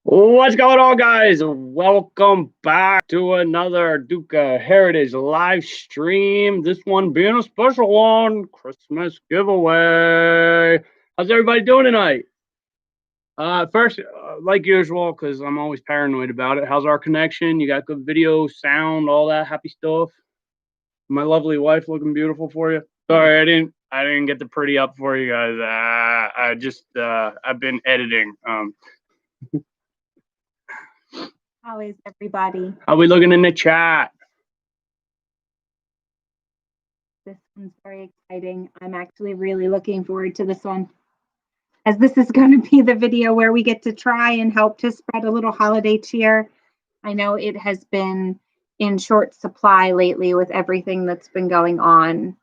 What's going on, guys? Welcome back to another Duca Heritage live stream. This one being a special one, Christmas giveaway. How's everybody doing tonight? First, like usual, because I'm always paranoid about it. How's our connection? You got good video, sound, all that happy stuff. My lovely wife looking beautiful for you. Sorry, I didn't get the pretty up for you guys. I've been editing. How is everybody? How we looking in the chat? This one's very exciting. I'm actually really looking forward to this one, as this is going to be the video where we get to try and help to spread a little holiday cheer. I know it has been in short supply lately with everything that's been going on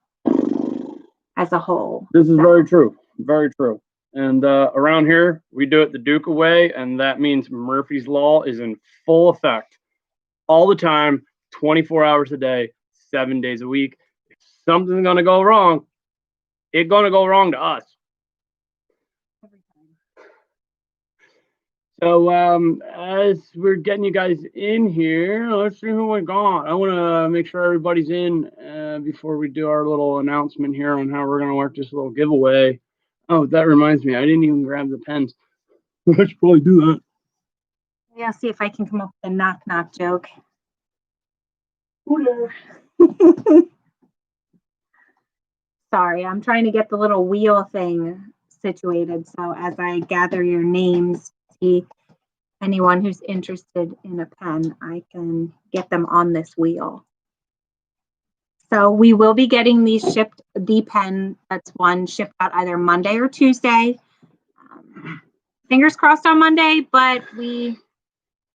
as a whole. This is very true. Very true. And around here, we do it the Duca way, and that means Murphy's Law is in full effect all the time, 24 hours a day, 7 days a week. If something's going to go wrong, it's going to go wrong to us. So as we're getting you guys in here, let's see who we got. I want to make sure everybody's in before we do our little announcement here on how we're going to work this little giveaway. Oh, that reminds me, I didn't even grab the pens. I should probably do that. Yeah, I'll see if I can come up with a knock-knock joke. Sorry, I'm trying to get the little wheel thing situated. So as I gather your names, see anyone who's interested in a pen, I can get them on this wheel. So we will be getting these shipped, the pen that's one shipped out either Monday or Tuesday. Fingers crossed on Monday, but we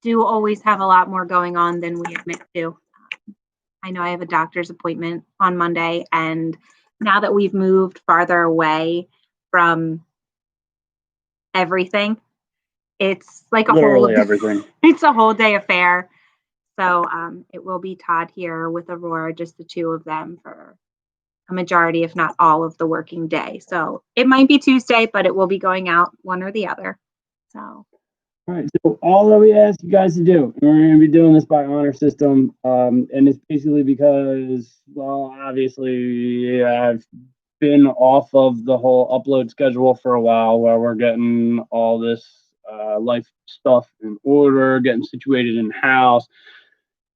do always have a lot more going on than we admit to. I know I have a doctor's appointment on Monday, and now that we've moved farther away from everything, it's like Literally everything. It's a whole day affair. So it will be Todd here with Aurora, just the two of them for a majority, if not all, of the working day. So it might be Tuesday, but it will be going out one or the other. So. All right. So all that we ask you guys to do, we're going to be doing this by honor system, and it's basically because, well, obviously I've been off of the whole upload schedule for a while, where we're getting all this life stuff in order, getting situated in house,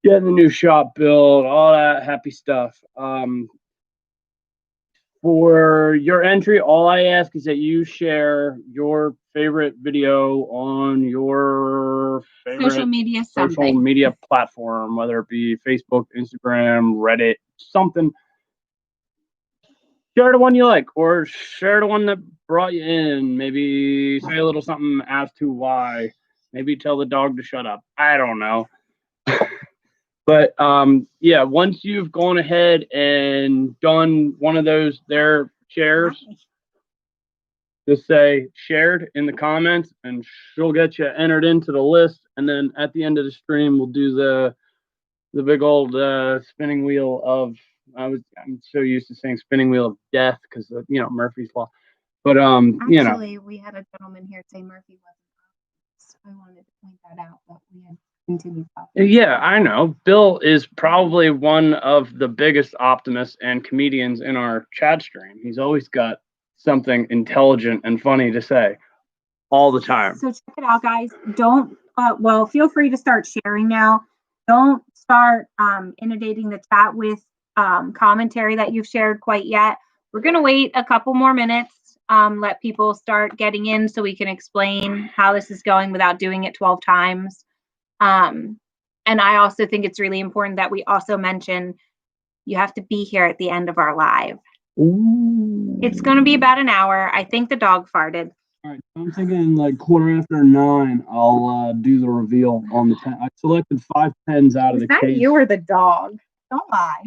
getting the new shop built, all that happy stuff. For your entry, all I ask is that you share your favorite video on your favorite social media platform, whether it be Facebook, Instagram, Reddit, something. Share the one you like, or share the one that brought you in. Maybe say a little something as to why. Maybe tell the dog to shut up. I don't know. But yeah, once you've gone ahead and done one of those there shares, just say shared in the comments, and she'll get you entered into the list. And then at the end of the stream, we'll do the big old spinning wheel of. I'm so used to saying spinning wheel of death because Murphy's Law. But actually, we had a gentleman here say Murphy wasn't. So I wanted to point that out, but we had. Yeah, I know. Bill is probably one of the biggest optimists and comedians in our chat stream. He's always got something intelligent and funny to say all the time. So check it out, guys. Don't, well, feel free to start sharing now. Don't start inundating the chat with commentary that you've shared quite yet. We're going to wait a couple more minutes, let people start getting in so we can explain how this is going without doing it 12 times. And I also think it's really important that we also mention you have to be here at the end of our live. Ooh. It's going to be about an hour. I think the dog farted. All right, I'm thinking like 9:15. I'll do the reveal on the pen. I selected 5 pens out of the case. You or the dog? Don't lie.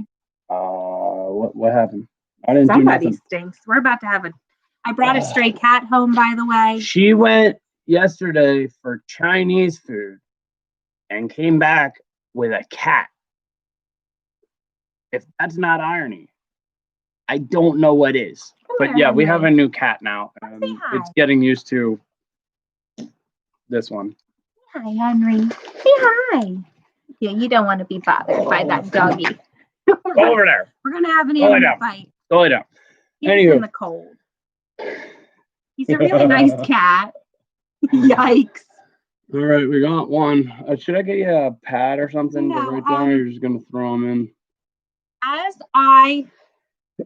What happened? I didn't Somebody do nothing. stinks. We're about to have I brought a stray cat home, by the way. She went yesterday for Chinese food and came back with a cat. If that's not irony, I don't know what is. But yeah, we have a new cat now. It's getting used to this one. Hi, Henry. Say hi. Yeah, you don't want to be bothered by that doggy. Go over there. We're gonna have an Go lay animal down. fight. Go lay down. He's Anywho. in the cold. He's a really nice cat. Yikes. All right, we got one. Should I get you a pad or something to No, write down, or you're just gonna throw them in?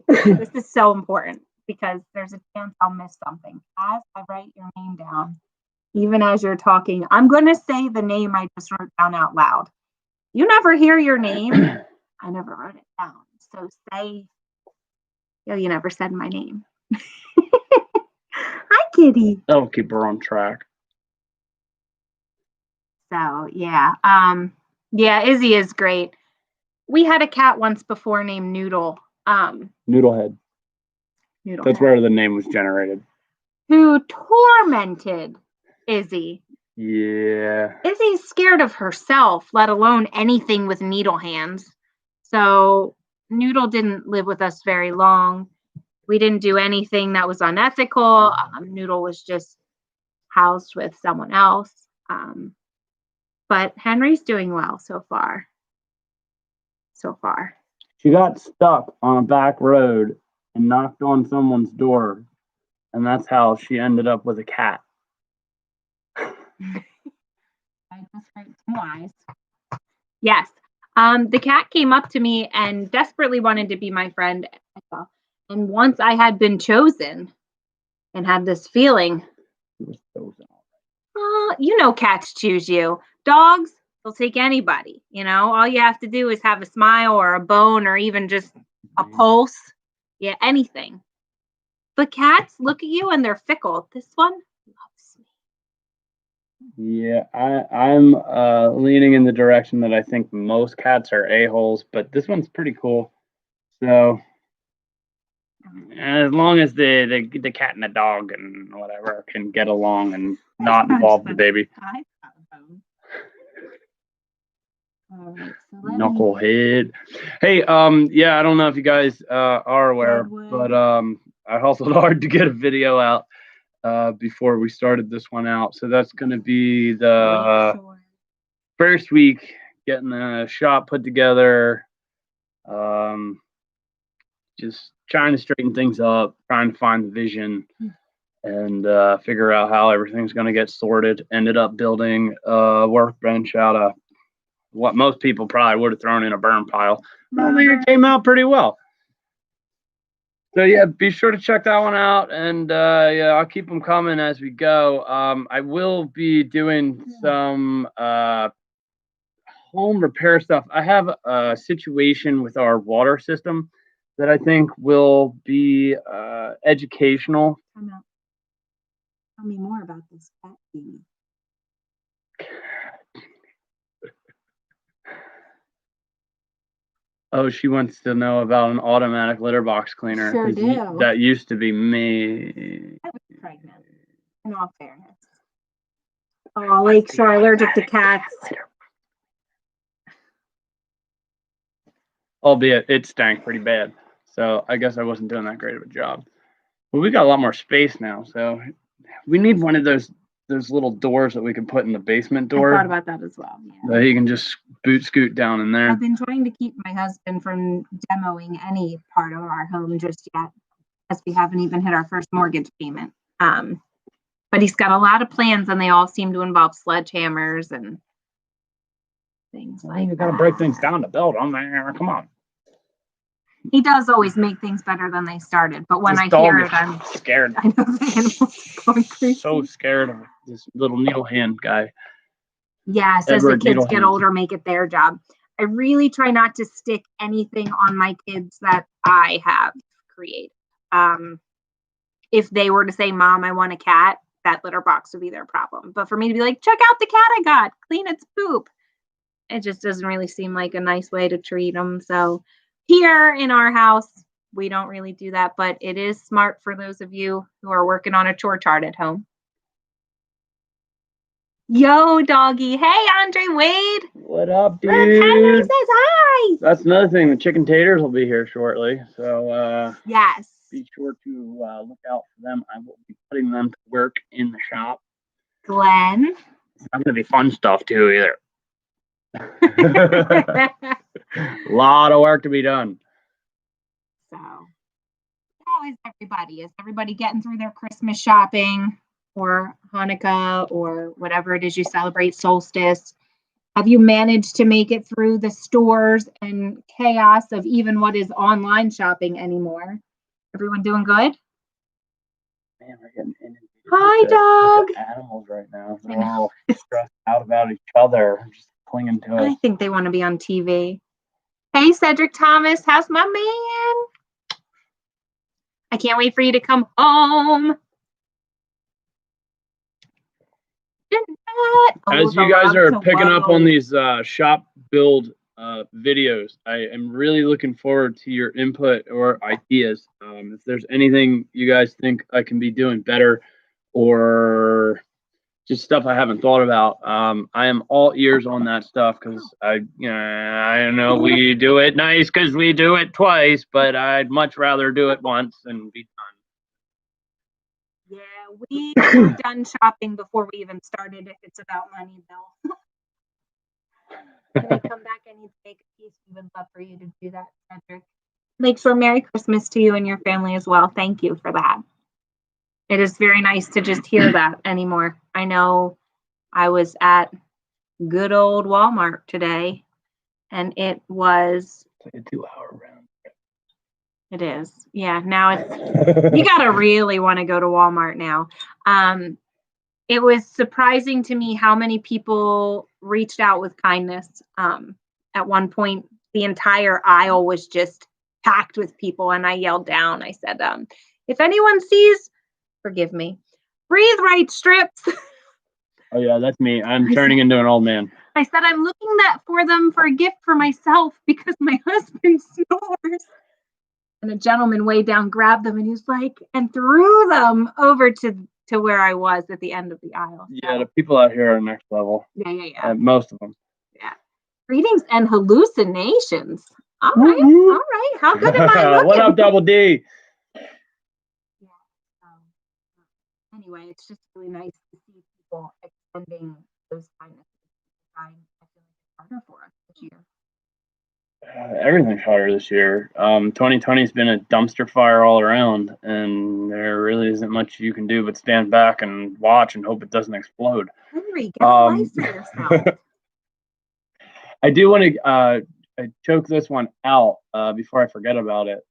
This is so important because there's a chance I'll miss something. As I write your name down, even as you're talking, I'm going to say the name I just wrote down out loud. You never hear your name. I never wrote it down. So say, oh, you never said my name. Hi, kitty. That'll keep her on track. So, yeah. Yeah, Izzy is great. We had a cat once before named Noodle. Noodlehead. That's where the name was generated. Who tormented Izzy. Yeah. Izzy's scared of herself, let alone anything with needle hands. So Noodle didn't live with us very long. We didn't do anything that was unethical. Noodle was just housed with someone else. But Henry's doing well so far. She got stuck on a back road and knocked on someone's door, and that's how she ended up with a cat. Yes. The cat came up to me and desperately wanted to be my friend. And once I had been chosen and had this feeling, you know, cats choose you. Dogs, they'll take anybody. You know, all you have to do is have a smile or a bone or even just a pulse. Yeah, anything. But cats look at you and they're fickle. This one loves me. Yeah, I'm leaning in the direction that I think most cats are a-holes, but this one's pretty cool. So as long as the cat and the dog and whatever can get along and not involve the baby. Knucklehead. Hey, yeah, I don't know if you guys are aware, but I hustled hard to get a video out before we started this one out. So that's going to be the first week getting the shop put together. Just trying to straighten things up, trying to find the vision and figure out how everything's going to get sorted. Ended up building a workbench out of what most people probably would have thrown in a burn pile. I think it came out pretty well. So yeah, be sure to check that one out, and yeah, I'll keep them coming as we go. I will be doing some home repair stuff. I have a situation with our water system that I think will be educational. Tell me more about this cat baby. Oh, she wants to know about an automatic litter box cleaner. Sure do. That used to be me. I was pregnant, in all fairness. Oh, Lakes are allergic to cats. Albeit it stank pretty bad. So I guess I wasn't doing that great of a job. But we got a lot more space now, so we need one of those little doors that we can put in the basement door. I thought about that as well. Yeah. That he can just scoot down in there. I've been trying to keep my husband from demoing any part of our home just yet, as we haven't even hit our first mortgage payment. But he's got a lot of plans, and they all seem to involve sledgehammers and things like that. You got to break things down to build them. Come on. He does always make things better than they started, but when I hear it, I'm scared. I know the animals are going crazy. So scared of this little needle hand guy. Yes, as the kids get older, make it their job. I really try not to stick anything on my kids that I have created. If they were to say, "Mom, I want a cat," that litter box would be their problem. But for me to be like, "Check out the cat I got, clean its poop," it just doesn't really seem like a nice way to treat them. So here in our house, we don't really do that, but it is smart for those of you who are working on a chore chart at home. Yo, doggy. Hey, Andre Wade. What up, dude? Look, Henry says hi. That's another thing. The chicken taters will be here shortly. So, yes. Be sure to look out for them. I will be putting them to work in the shop. Glenn. not going to be fun stuff too either. A lot of work to be done. So, how is everybody? Is everybody getting through their Christmas shopping or Hanukkah or whatever it is you celebrate, solstice? Have you managed to make it through the stores and chaos of even what is online shopping anymore? Everyone doing good? Man, we're getting inundated Hi, with dog. the animals right now. They're all stressed out about each other, just clinging to us. I think they want to be on TV. Hey, Cedric Thomas, how's my man? I can't wait for you to come home. As you guys are picking up on these shop build videos, I am really looking forward to your input or ideas. If there's anything you guys think I can be doing better or just stuff I haven't thought about, I am all ears on that stuff because I know we do it nice because we do it twice, but I'd much rather do it once and be done. Yeah, we were done shopping before we even started if it's about money, Bill. When I come back, I need to make a piece. We would love for you to do that, Cedric. Make sure Merry Christmas to you and your family as well. Thank you for that. It is very nice to just hear that anymore. I know I was at good old Walmart today, and it was It's like a 2-hour round. It is. Yeah, now it's you gotta really want to go to Walmart now. It was surprising to me how many people reached out with kindness. At one point, the entire aisle was just packed with people, and I yelled down. I said, if anyone sees, forgive me, breathe right strips. Oh yeah, that's me. I'm turning into an old man. I said, I'm looking for them for a gift for myself because my husband snores. And a gentleman way down grabbed them and he was like, and threw them over to where I was at the end of the aisle. So. Yeah, the people out here are next level. Yeah. Most of them. Yeah. Greetings and hallucinations. All right. Mm-hmm. All right. How good am I looking? What up, Double D? Yeah. Anyway, it's just really nice to see people extending those kindnesses. I feel like it's harder for us this year. Everything's harder this year. 2020 has been a dumpster fire all around, and there really isn't much you can do but stand back and watch and hope it doesn't explode. Henry, get a life for yourself. I do want to choke this one out before I forget about it.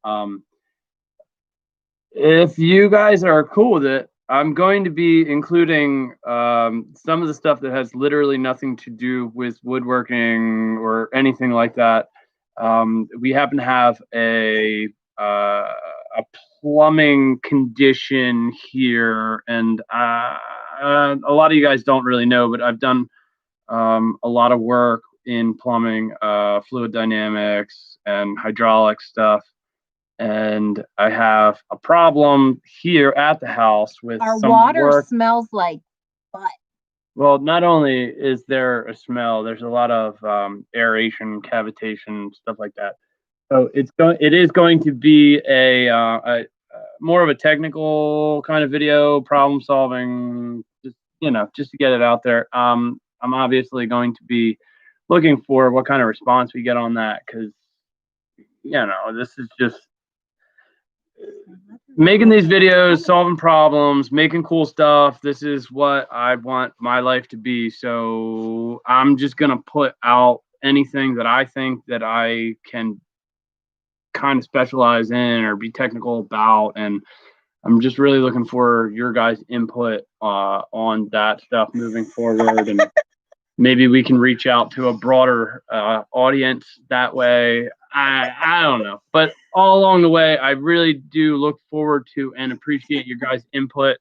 If you guys are cool with it, I'm going to be including some of the stuff that has literally nothing to do with woodworking or anything like that. We happen to have a plumbing condition here, and a lot of you guys don't really know, but I've done a lot of work in plumbing, fluid dynamics, and hydraulic stuff. And I have a problem here at the house with our some water work. Smells like butt. Well, not only is there a smell, there's a lot of aeration, cavitation, stuff like that. So it is going to be a more of a technical kind of video, problem solving, just to get it out there. I'm obviously going to be looking for what kind of response we get on that because this is just making these videos, solving problems, making cool stuff. This is what I want my life to be. So I'm just going to put out anything that I think that I can kind of specialize in or be technical about. And I'm just really looking for your guys' input on that stuff moving forward. And maybe we can reach out to a broader audience that way. I don't know. But all along the way, I really do look forward to and appreciate your guys' input.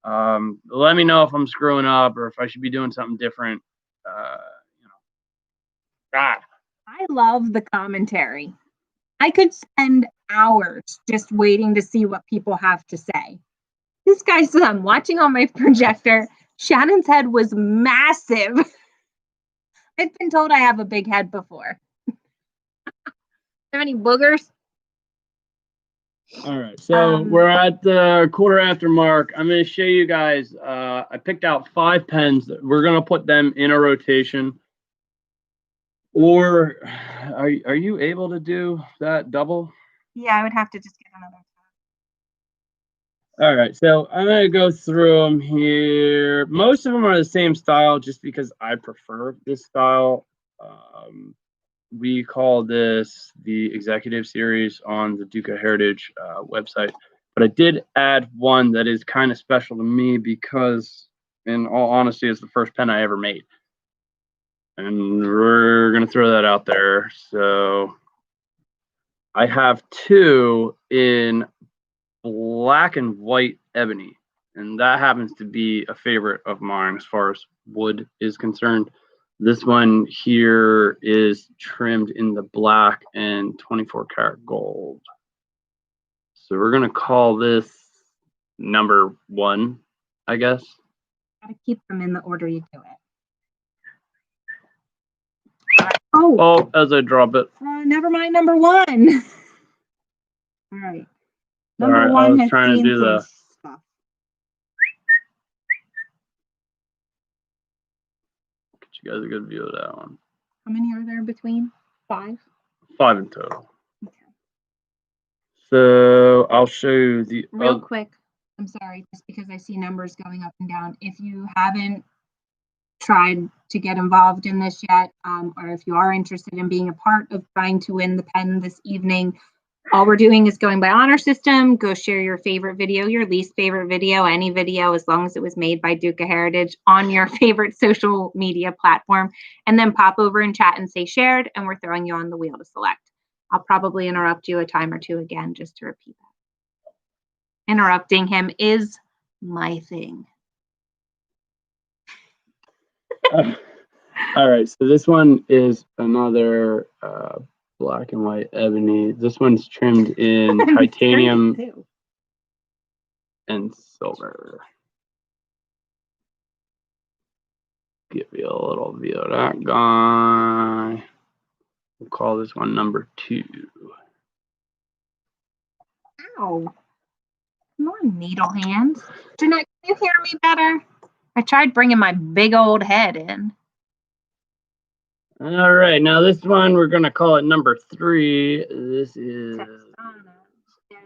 Let me know if I'm screwing up or if I should be doing something different. I love the commentary. I could spend hours just waiting to see what people have to say. This guy said, I'm watching on my projector. Shannon's head was massive. I've been told I have a big head before. Have any boogers? All right, so we're at the quarter after mark. I'm going to show you guys. I picked out 5 pens. We're going to put them in a rotation. Or are you able to do that double? Yeah, I would have to just get another. All right, so I'm going to go through them here. Most of them are the same style just because I prefer this style. We call this the Executive Series on the Duca Heritage website. But I did add one that is kind of special to me because, in all honesty, it's the first pen I ever made. And we're going to throw that out there. So I have 2 in black and white ebony. And that happens to be a favorite of mine as far as wood is concerned. This one here is trimmed in the black and 24 karat gold. So we're going to call this number 1, I guess. Gotta keep them in the order you do it. Oh, as I drop it. Never mind, number 1. All right. Number 1 I was has trying to do the stuff. Get you guys a good view of that one. How many are there between? 5? 5 in total. Okay. So I'll show you the real quick. I'm sorry, just because I see numbers going up and down. If you haven't tried to get involved in this yet, or if you are interested in being a part of trying to win the pen this evening, all we're doing is going by honor system. Go share your favorite video, your least favorite video, any video, as long as it was made by Duca Heritage, on your favorite social media platform, and then pop over and chat and say shared, and we're throwing you on the wheel to select. I'll probably interrupt you a time or two again just to repeat that. Interrupting him is my thing. All right, so this one is another black and white ebony. This one's trimmed in titanium and silver. Give you a little view of that guy. We'll call this one number 2. Ow. Come on, needle hands. Jeanette, can you hear me better? I tried bringing my big old head in. All right, now this one, we're going to call it number 3. This is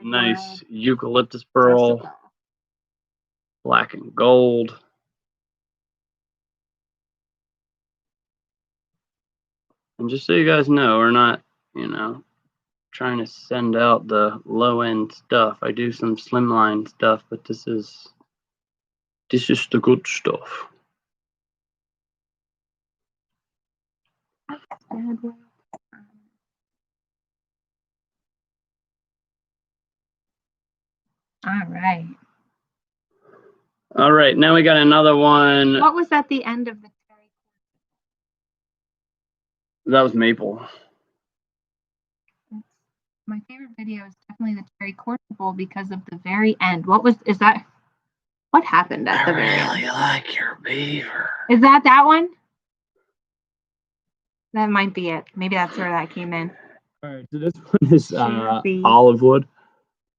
nice eucalyptus pearl, black and gold. And just so you guys know, we're not, trying to send out the low-end stuff. I do some slimline stuff, but this is the good stuff. All right, now we got another one. What was at the end of the cherry? That was maple. My favorite video is definitely the cherry cordial because of the very end. What happened at the very end? I really like your beaver. Is that one? That might be it. Maybe that's where that came in. All right, so this one is olive wood,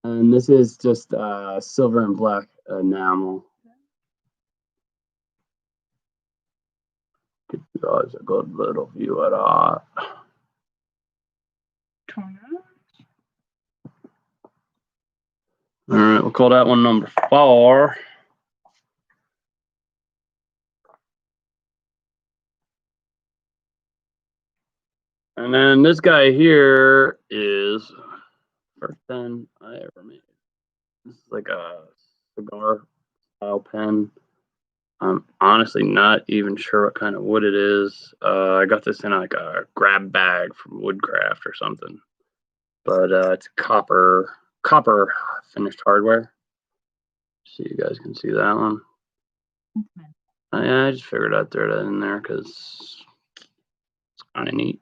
and this is just silver and black enamel. Give you guys a good little view of that. All right, we'll call that one number 4. And then this guy here is first pen I ever made. This is like a cigar style pen. I'm honestly not even sure what kind of wood it is. I got this in like a grab bag from Woodcraft or something. But it's copper finished hardware. So you guys can see that one. Yeah, I just figured I'd throw that in there because it's kind of neat.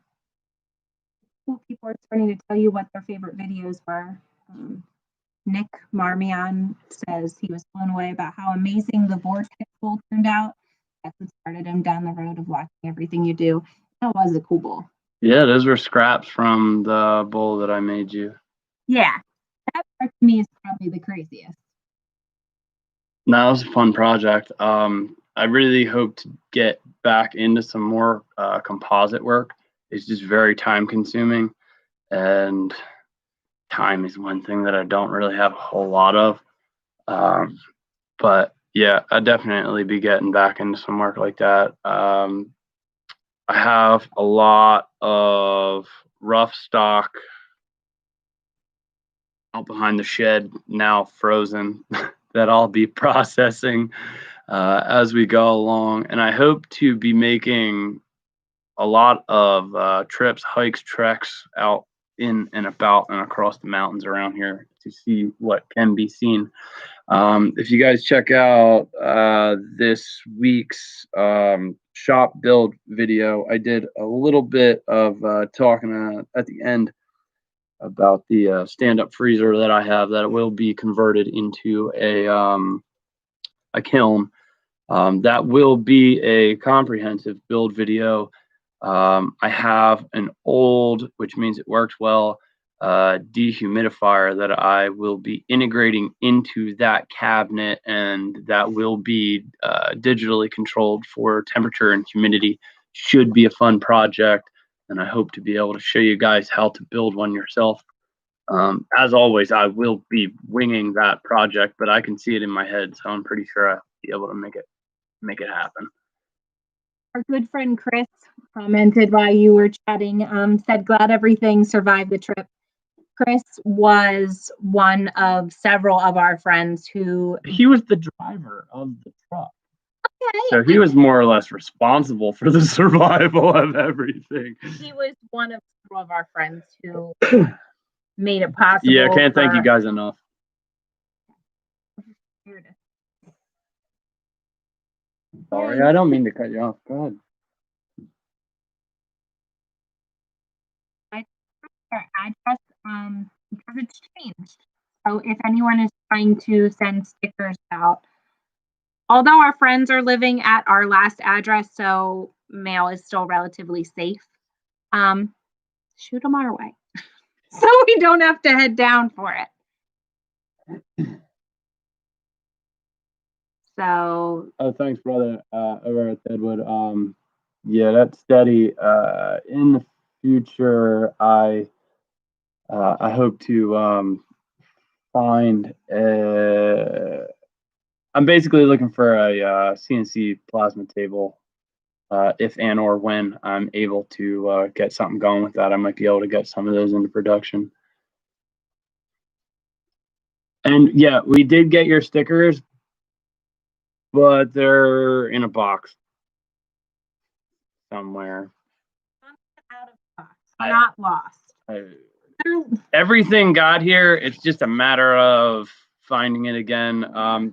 People are starting to tell you what their favorite videos were. Nick Marmion says he was blown away about how amazing the vortex bowl turned out. That's what started him down the road of watching everything you do. That was a cool bowl. Yeah, those were scraps from the bowl that I made you. Yeah. That part to me is probably the craziest. No, that was a fun project. I really hope to get back into some more composite work. It's just very time consuming, and time is one thing that I don't really have a whole lot of. But yeah, I'd definitely be getting back into some work like that. I have a lot of rough stock out behind the shed now frozen that I'll be processing as we go along. And I hope to be making a lot of trips, hikes, treks out in and about and across the mountains around here to see what can be seen. If you guys check out this week's shop build video, I did a little bit of talking at the end about the stand-up freezer that I have that will be converted into a kiln. That will be a comprehensive build video. I have an old, which means it works well, dehumidifier that I will be integrating into that cabinet, and that will be digitally controlled for temperature and humidity. Should be a fun project, and I hope to be able to show you guys how to build one yourself. As always, I will be winging that project, but I can see it in my head, so I'm pretty sure I'll be able to make it happen. Our good friend Chris commented while you were chatting, said, glad everything survived the trip. Chris was one of several of our friends who... He was the driver of the truck. Okay. So he was more or less responsible for the survival of everything. He was one of several of our friends who made it possible. Yeah, can't thank you guys enough. Sorry, I don't mean to cut you off. Go ahead. Our address, because it's changed. So if anyone is trying to send stickers out, although our friends are living at our last address, so mail is still relatively safe, shoot them our way. So we don't have to head down for it. So. Oh, thanks, brother. Over at Deadwood. Yeah, that's steady. In the future, I hope to find. I'm basically looking for a CNC plasma table. If and or when I'm able to get something going with that, I might be able to get some of those into production. And yeah, we did get your stickers, but they're in a box somewhere. Out of box, not lost. Everything got here. It's just a matter of finding it again.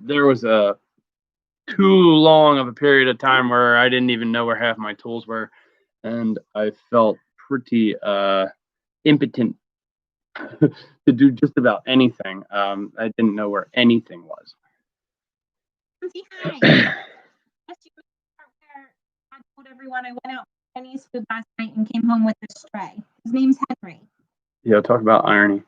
There was a too long of a period of time where I didn't even know where half my tools were, and I felt pretty impotent to do just about anything. I didn't know where anything was. I told everyone I went out for Chinese food last night and came home with a stray. His name's Henry. Yeah, talk about irony.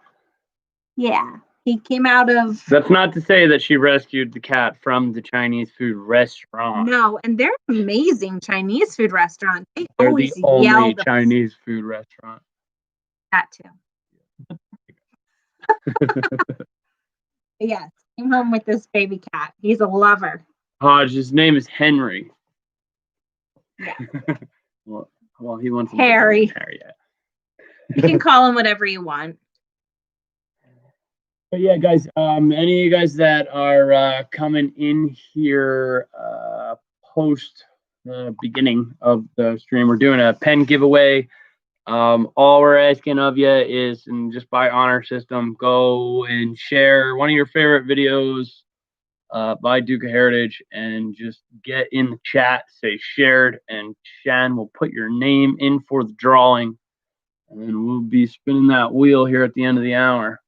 Yeah, he came out of... That's not to say that she rescued the cat from the Chinese food restaurant. No, and they're amazing Chinese food restaurant. They're the only Chinese food restaurant. That too. Yes, came home with this baby cat. He's a lover. Hodge, his name is Henry. Yeah. well, he wants Harry. Harry, yeah. You can call him whatever you want. But yeah, guys, any of you guys that are coming in here post the beginning of the stream, we're doing a pen giveaway. All we're asking of you is, and just by honor system, go and share one of your favorite videos by Duke of Heritage and just get in the chat, say shared, and Shan will put your name in for the drawing, and then we'll be spinning that wheel here at the end of the hour.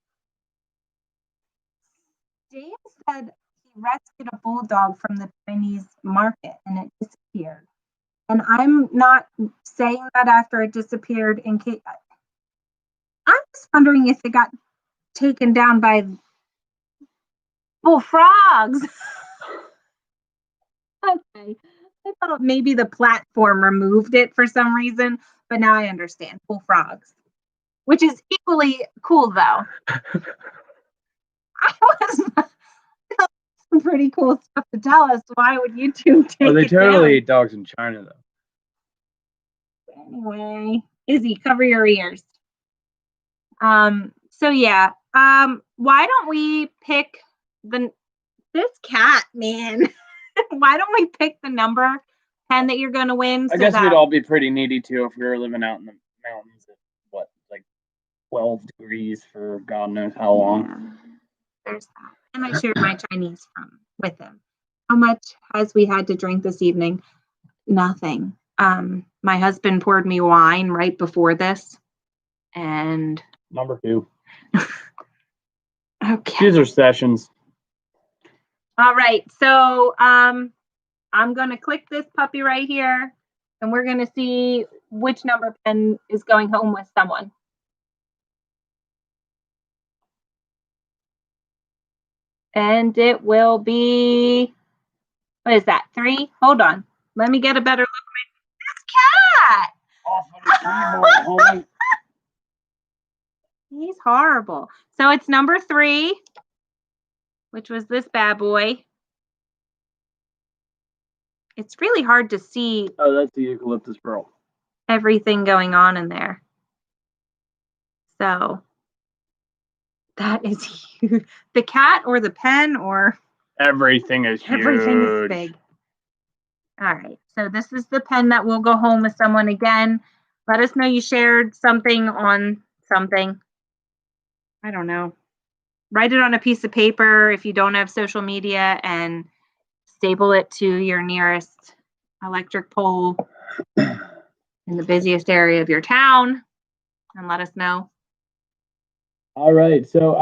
James said he rescued a bulldog from the Chinese market and it disappeared. And I'm not saying that after it disappeared in case. I'm just wondering if it got taken down by bullfrogs. Okay. I thought maybe the platform removed it for some reason, but now I understand. Bullfrogs, which is equally cool, though. I was some pretty cool stuff to tell us. Why would you two take Oh, they it totally down? eat dogs in China, though. Anyway, Izzy, cover your ears. So yeah. Why don't we pick this cat, man? Why don't we pick the number 10 that you're gonna win? I guess we'd all be pretty needy too if we were living out in the mountains at what, like 12 degrees for God knows how long. Yeah, there's that. And I shared my Chinese with him. How much has we had to drink this evening? Nothing. My husband poured me wine right before this, and Number 2. okay. These are sessions. All right. So I'm gonna click this puppy right here, and we're gonna see which number pen is going home with someone. And it will be, what is that? 3? Hold on. Let me get a better look at this cat. Off of the keyboard, homie. He's horrible. So it's number 3, which was this bad boy. It's really hard to see. Oh, that's the eucalyptus pearl. Everything going on in there. So that is huge. The cat or the pen or everything is huge. Everything is big. All right. So this is the pen that will go home with someone again. Let us know you shared something on something. I don't know. Write it on a piece of paper if you don't have social media and staple it to your nearest electric pole in the busiest area of your town and let us know. All right, so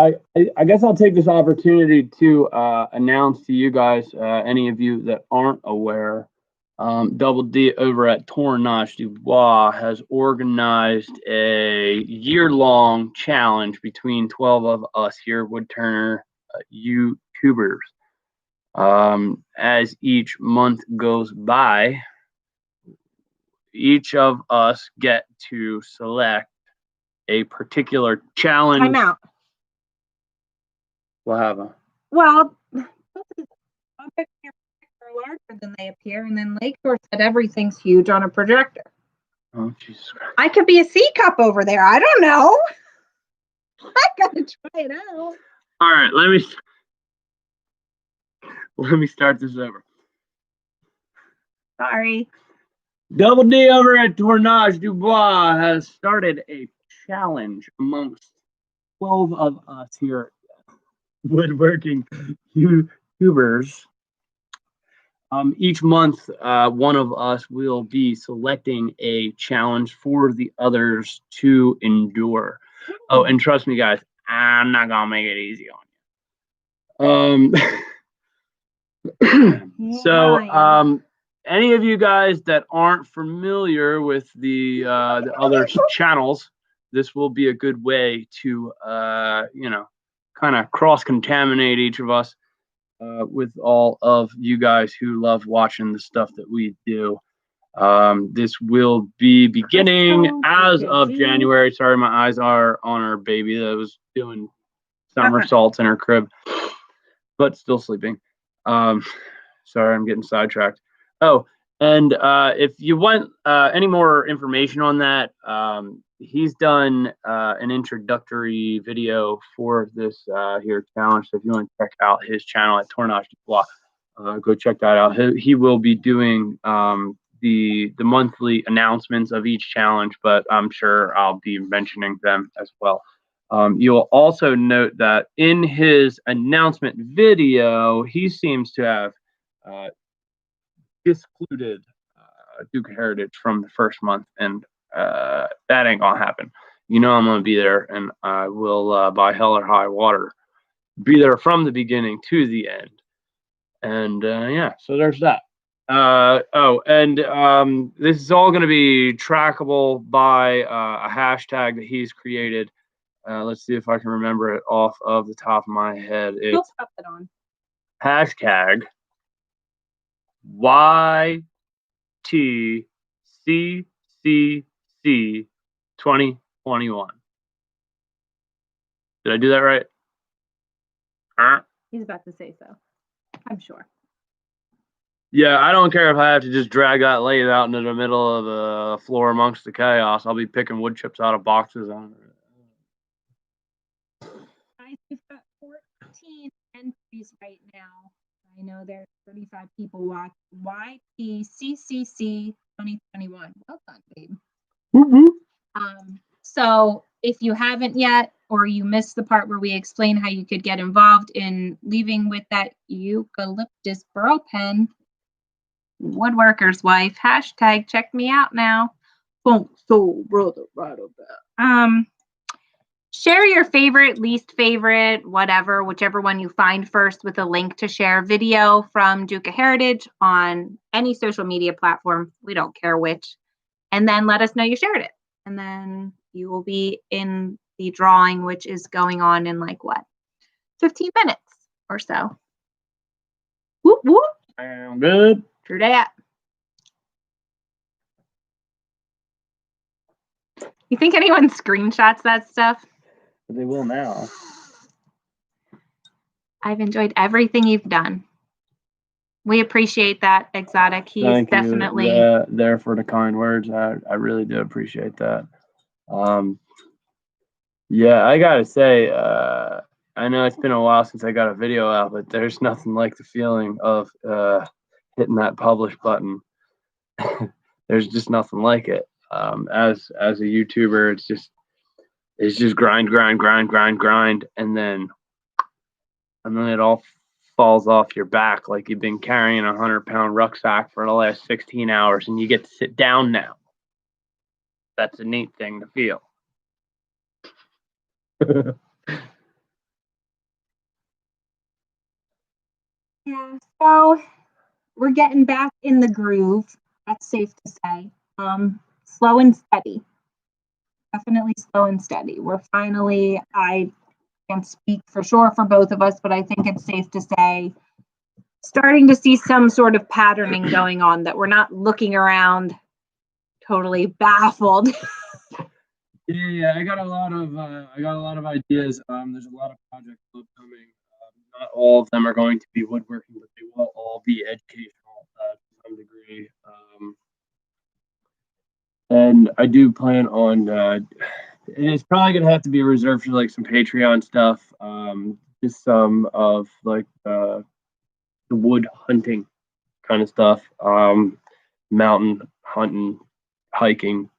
I guess I'll take this opportunity to announce to you guys, any of you that aren't aware, Double D over at Tournage du Bois has organized a year-long challenge between 12 of us here, Woodturner YouTubers. As each month goes by, each of us get to select a particular challenge. Time out. What happened? Well, objects are larger than they appear, and then Lakeshore said everything's huge on a projector. Oh, Jesus Christ. I could be a C cup over there. I don't know. I gotta try it out. All right, let me start this over. Sorry. Double D over at Tournage du Bois has started a challenge amongst 12 of us here at Woodworking YouTubers. Each month, one of us will be selecting a challenge for the others to endure. Oh, and trust me, guys, I'm not gonna make it easy on you. So, any of you guys that aren't familiar with the other channels, this will be a good way to kind of cross-contaminate each of us with all of you guys who love watching the stuff that we do. This will be beginning as of January. Sorry, my eyes are on our baby that was doing somersaults in her crib, but still sleeping. Sorry, I'm getting sidetracked. Oh, and if you want any more information on that, he's done an introductory video for this here challenge. So if you want to check out his channel at Tournage du Bois, go check that out. He will be doing the monthly announcements of each challenge, but I'm sure I'll be mentioning them as well. You'll also note that in his announcement video, he seems to have excluded Duke Heritage from the first month, and that ain't gonna happen. You know I'm gonna be there, and I will, by hell or high water, be there from the beginning to the end. And yeah, so there's that. This is all going to be trackable by a hashtag that he's created. Let's see if I can remember it off of the top of my head. You'll It's pop it on. hashtag YTCCC 2021. Did I do that right? He's about to say so. I'm sure. Yeah, I don't care if I have to just drag that lathe out into the middle of the floor amongst the chaos. I'll be picking wood chips out of boxes. Guys, we've got 14 entries right now. I know there's 35 people watching. YTCCC 2021. Well done, babe. So if you haven't yet, or you missed the part where we explain how you could get involved in leaving with that eucalyptus burl pen, Woodworker's wife, hashtag check me out now. Funk soul brother right about. Share your favorite, least favorite, whatever, whichever one you find first, with a link to share video from Duke of Heritage on any social media platform. We don't care which. And then let us know you shared it. And then you will be in the drawing, which is going on in 15 minutes or so. Whoop, whoop. Sound good. True dat. You think anyone screenshots that stuff? They will now. I've enjoyed everything you've done. We appreciate that, Exotic. He's Thank definitely you there for the kind words. I really do appreciate that. Yeah, I gotta say, I know it's been a while since I got a video out, but there's nothing like the feeling of hitting that publish button. There's just nothing like it. As a YouTuber, it's just grind, and then it all falls off your back like you've been carrying a 100-pound rucksack for the last 16 hours, and you get to sit down now. That's a neat thing to feel. Yeah, so we're getting back in the groove. That's safe to say. Slow and steady. Definitely slow and steady. We're finally, I can't speak for sure for both of us, but I think it's safe to say, starting to see some sort of patterning going on, that we're not looking around totally baffled. Yeah, I got a lot of ideas. There's a lot of projects upcoming. Not all of them are going to be woodworking, but they will all be educational to some degree. And I do plan on. It's probably gonna have to be reserved for some Patreon stuff. Just some of the wood hunting kind of stuff. Mountain hunting, hiking,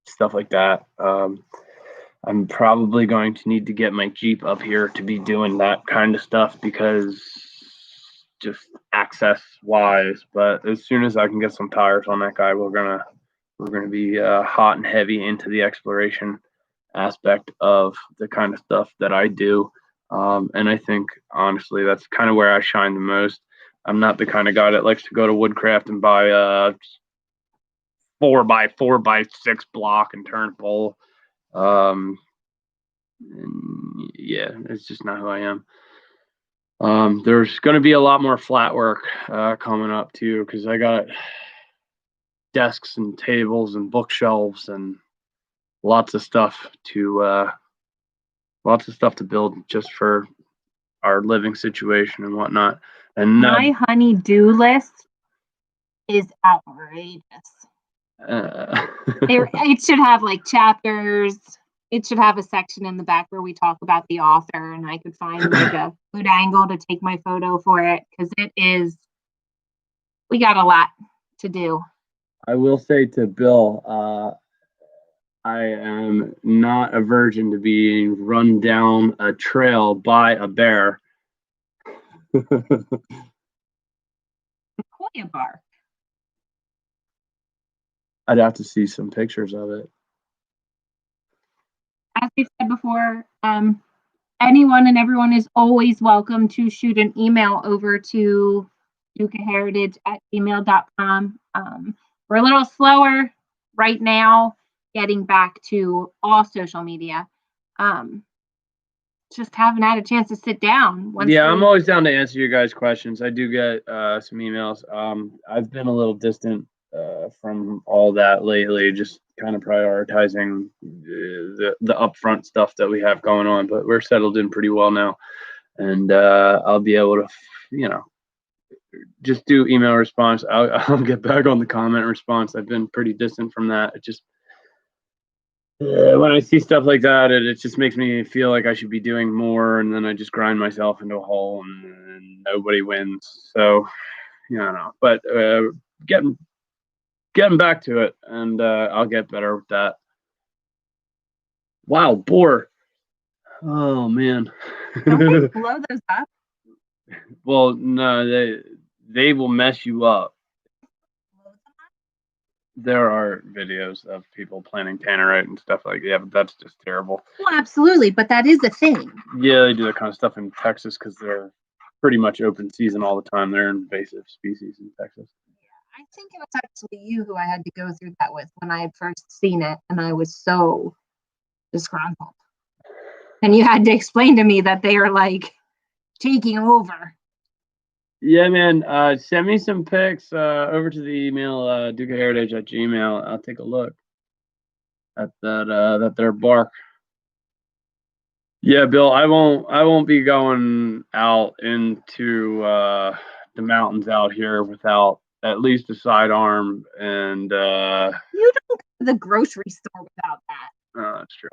stuff like that. I'm probably going to need to get my Jeep up here to be doing that kind of stuff, because just access wise. But as soon as I can get some tires on that guy, we're gonna be hot and heavy into the exploration aspect of the kind of stuff that I do. And I think honestly that's kind of where I shine the most. I'm not the kind of guy that likes to go to Woodcraft and buy a 4x4x6 block and turn pole. Yeah, it's just not who I am. There's going to be a lot more flat work coming up too, because I got desks and tables and bookshelves and lots of stuff to build just for our living situation and whatnot. And my honey-do list is outrageous. It should have chapters. It should have a section in the back where we talk about the author, and I could find a good angle to take my photo for it, because we got a lot to do. I will say to Bill, I am not a virgin to being run down a trail by a bear. Sequoia bark. I'd have to see some pictures of it. As we've said before, anyone and everyone is always welcome to shoot an email over to dukeofheritage@gmail.com. We're a little slower right now getting back to all social media. just haven't had a chance to sit down. Yeah, I'm always down to answer your guys' questions. I do get some emails. I've been a little distant from all that lately, just kind of prioritizing the upfront stuff that we have going on. But we're settled in pretty well now, and I'll be able to, just do email response. I'll get back on the comment response. I've been pretty distant from that. It just when I see stuff like that, it just makes me feel like I should be doing more, and then I just grind myself into a hole, and nobody wins. So, I don't know. But getting back to it, and I'll get better with that. Wild boar. Oh man. Don't they blow those up? Well, no, they will mess you up. There are videos of people planting tannerite and stuff like that, but that's just terrible. Well, absolutely, but that is a thing. Yeah, they do that kind of stuff in Texas because they're pretty much open season all the time. They're invasive species in Texas. Yeah, I think it was actually you who I had to go through that with when I had first seen it, and I was so disgruntled. And you had to explain to me that they are like taking over. Yeah, man. Send me some pics over to the email dukaheritage@gmail. I'll take a look at that their bark. Yeah, Bill. I won't be going out into the mountains out here without at least a sidearm and. You don't go to the grocery store without that. Oh, that's true.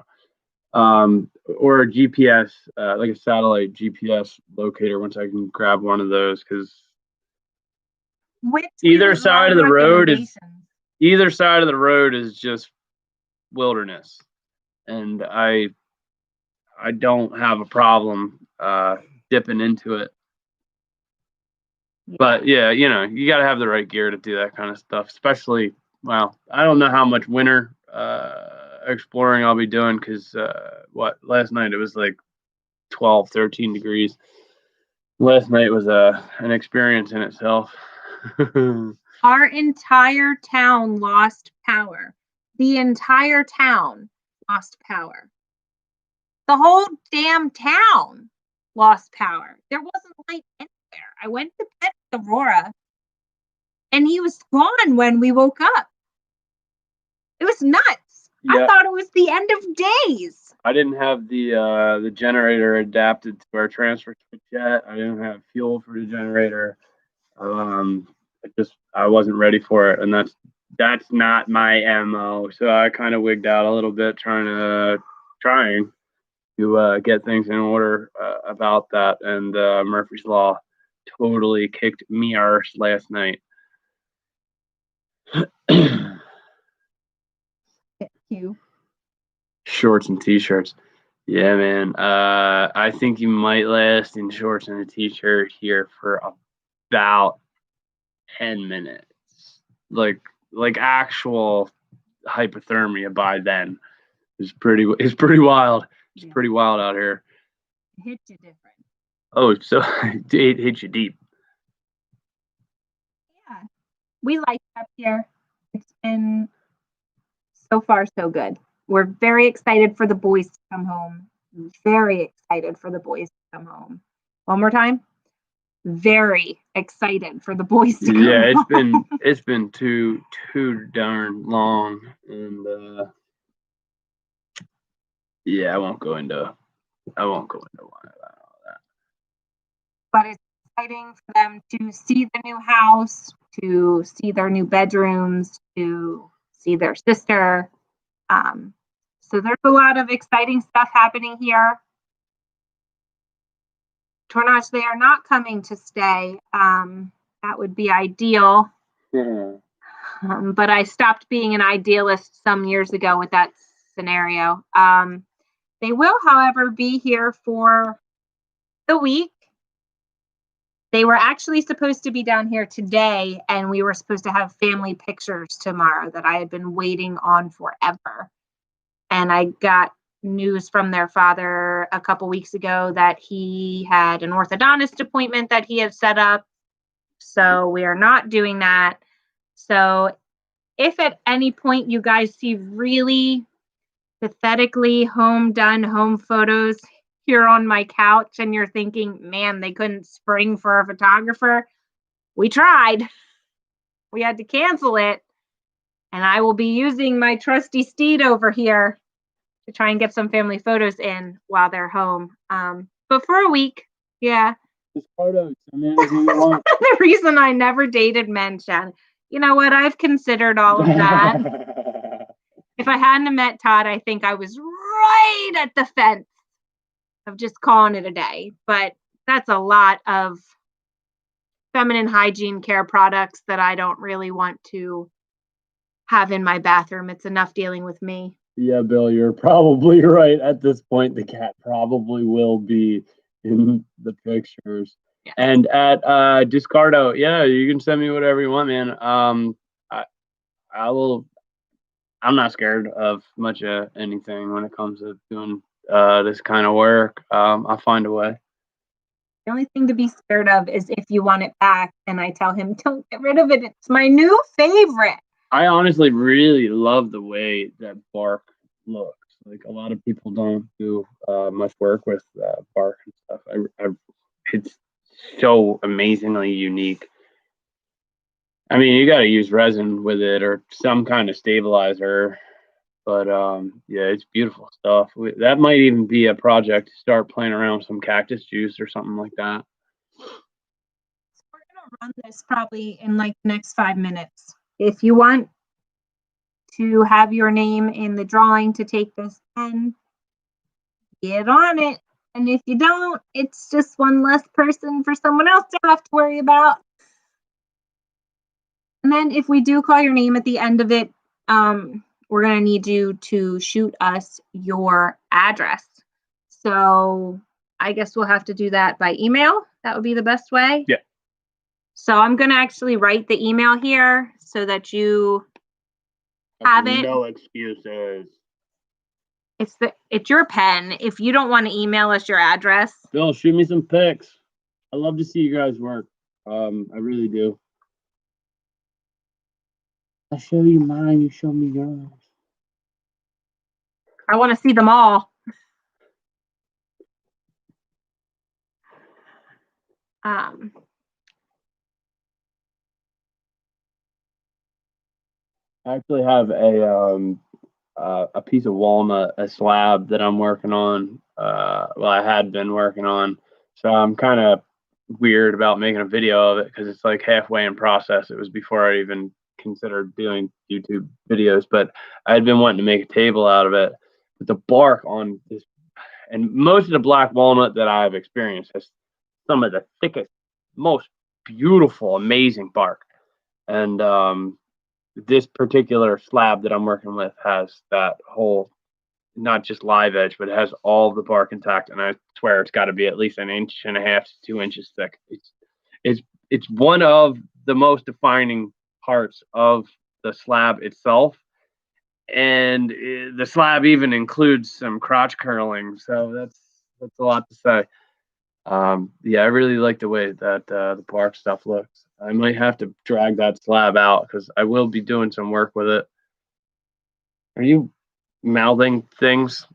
Or a GPS, like a satellite GPS locator. Once I can grab one of those, because either side of the road is just wilderness, and I don't have a problem dipping into it. But yeah, you got to have the right gear to do that kind of stuff. Especially, well, I don't know how much winter exploring I'll be doing, because last night it was like 12, 13 degrees. Last night was an experience in itself. Our entire town lost power. The entire town lost power. The whole damn town lost power. There wasn't light anywhere. I went to bed with Aurora, and he was gone when we woke up. It was nuts. Yeah. I thought it was the end of days. I didn't have the generator adapted to our transfer switch yet. I didn't have fuel for the generator. I wasn't ready for it, and that's not my MO. So I kind of wigged out a little bit trying to get things in order about that, and Murphy's Law totally kicked me arse last night. You. Shorts and t-shirts. Yeah, man. I think you might last in shorts and a t-shirt here for about 10 minutes. Like actual hypothermia by then. It's pretty wild. It's pretty wild out here. It hits you different. Oh, so it hits you deep. Yeah. We like it up here. It's been so far so good. We're very excited for the boys to come home. Very excited for the boys to come home. One more time. Very excited for the boys to come home. Yeah, it's been too darn long, and yeah, I won't go into why about all that. But it's exciting for them to see the new house, to see their new bedrooms, to see their sister. So there's a lot of exciting stuff happening here. Tornage, they are not coming to stay. That would be ideal. Yeah. But I stopped being an idealist some years ago with that scenario. They will, however, be here for the week. They were actually supposed to be down here today, and we were supposed to have family pictures tomorrow that I had been waiting on forever. And I got news from their father a couple weeks ago that he had an orthodontist appointment that he had set up. So we are not doing that. So if at any point you guys see really pathetically home photos, here on my couch and you're thinking, man, they couldn't spring for a photographer. We tried. We had to cancel it. And I will be using my trusty steed over here to try and get some family photos in while they're home. But for a week, yeah. Just photos. I mean, anything you want. The reason I never dated men, Shannon. You know what? I've considered all of that. If I hadn't have met Todd, I think I was right at the fence of just calling it a day. But that's a lot of feminine hygiene care products that I don't really want to have in my bathroom. It's enough dealing with me. Yeah, Bill, you're probably right. At this point, the cat probably will be in the pictures. Yes. And at Discardo, yeah, you can send me whatever you want, man. I will. I'm not scared of much of anything when it comes to doing this kind of work. I'll find a way. The only thing to be scared of is if you want it back and I tell him, don't get rid of it. It's my new favorite. I honestly really love the way that bark looks. Like a lot of people don't do much work with bark and stuff. It's so amazingly unique. I mean, you got to use resin with it or some kind of stabilizer, but yeah, it's beautiful stuff. That might even be a project to start playing around with some cactus juice or something like that. So we're gonna run this probably in like the next 5 minutes. If you want to have your name in the drawing to take this pen, get on it. And if you don't, it's just one less person for someone else to have to worry about. And then if we do call your name at the end of it, we're going to need you to shoot us your address. So I guess we'll have to do that by email. That would be the best way. Yeah. So I'm going to actually write the email here so that you have it. No excuses. It's your pen. If you don't want to email us your address, Bill, shoot me some pics. I love to see you guys work. I really do. I show you mine, you show me yours. I want to see them all. I actually have a piece of walnut, a slab that I'm working on. Well, I had been working on, so I'm kind of weird about making a video of it because it's like halfway in process. It was before I even considered doing YouTube videos, but I had been wanting to make a table out of it. But the bark on this, and most of the black walnut that I've experienced has some of the thickest, most beautiful, amazing bark. And this particular slab that I'm working with has that whole, not just live edge, but it has all the bark intact. And I swear it's got to be at least 1.5 inches to 2 inches thick. It's one of the most defining parts of the slab itself. And the slab even includes some crotch curling. So that's a lot to say. Yeah, I really like the way that the bark stuff looks. I might have to drag that slab out because I will be doing some work with it. Are you mouthing things?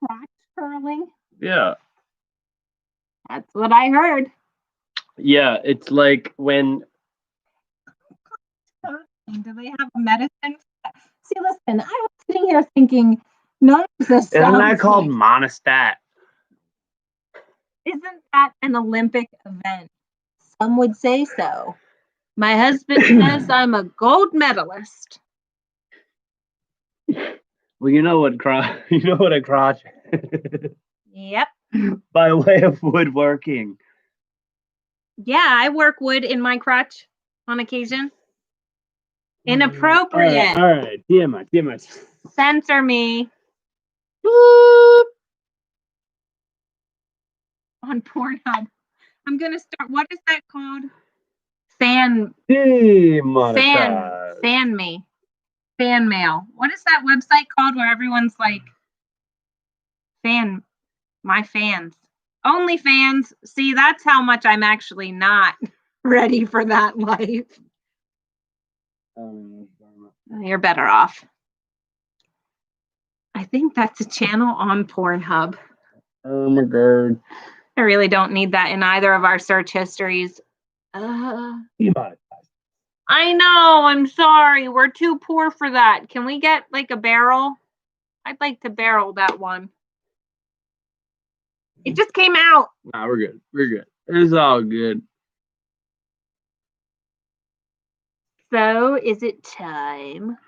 Crotch curling? Yeah. That's what I heard. Yeah, it's like when. Do they have a medicine? See, listen, I was sitting here thinking, none of this Isn't that sounds called like- monostat? Isn't that an Olympic event? Some would say so. My husband says I'm a gold medalist. Well, you know what a crotch is. Yep. By way of woodworking. Yeah, I work wood in my crotch on occasion. Inappropriate. All right. TMI. Censor me. Boop. On Pornhub. I'm gonna start. What is that called? Fan me. Fan mail. What is that website called where everyone's like my fans? Only fans. See, that's how much I'm actually not ready for that life. You're better off. I think that's a channel on Pornhub. Oh my god. I really don't need that in either of our search histories. Demonetized. I know. I'm sorry. We're too poor for that. Can we get like a barrel? I'd like to barrel that one. It just came out. Nah, we're good. We're good. It's all good. So, is it time?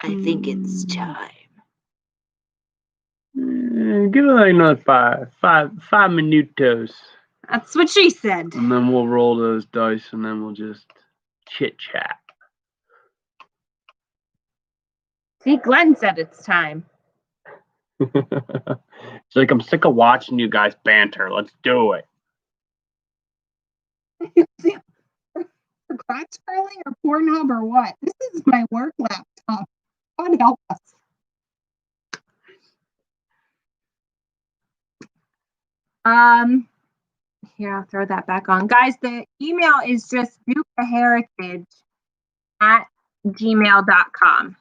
I think it's time. Give it like another five minutos. That's what she said. And then we'll roll those dice and then we'll just chit chat. See, Glenn said it's time. It's like, I'm sick of watching you guys banter. Let's do it. Crotch curling or Pornhub or what? This is my work laptop. God help us. Here, I'll throw that back on. Guys, the email is just dukaheritage@gmail.com.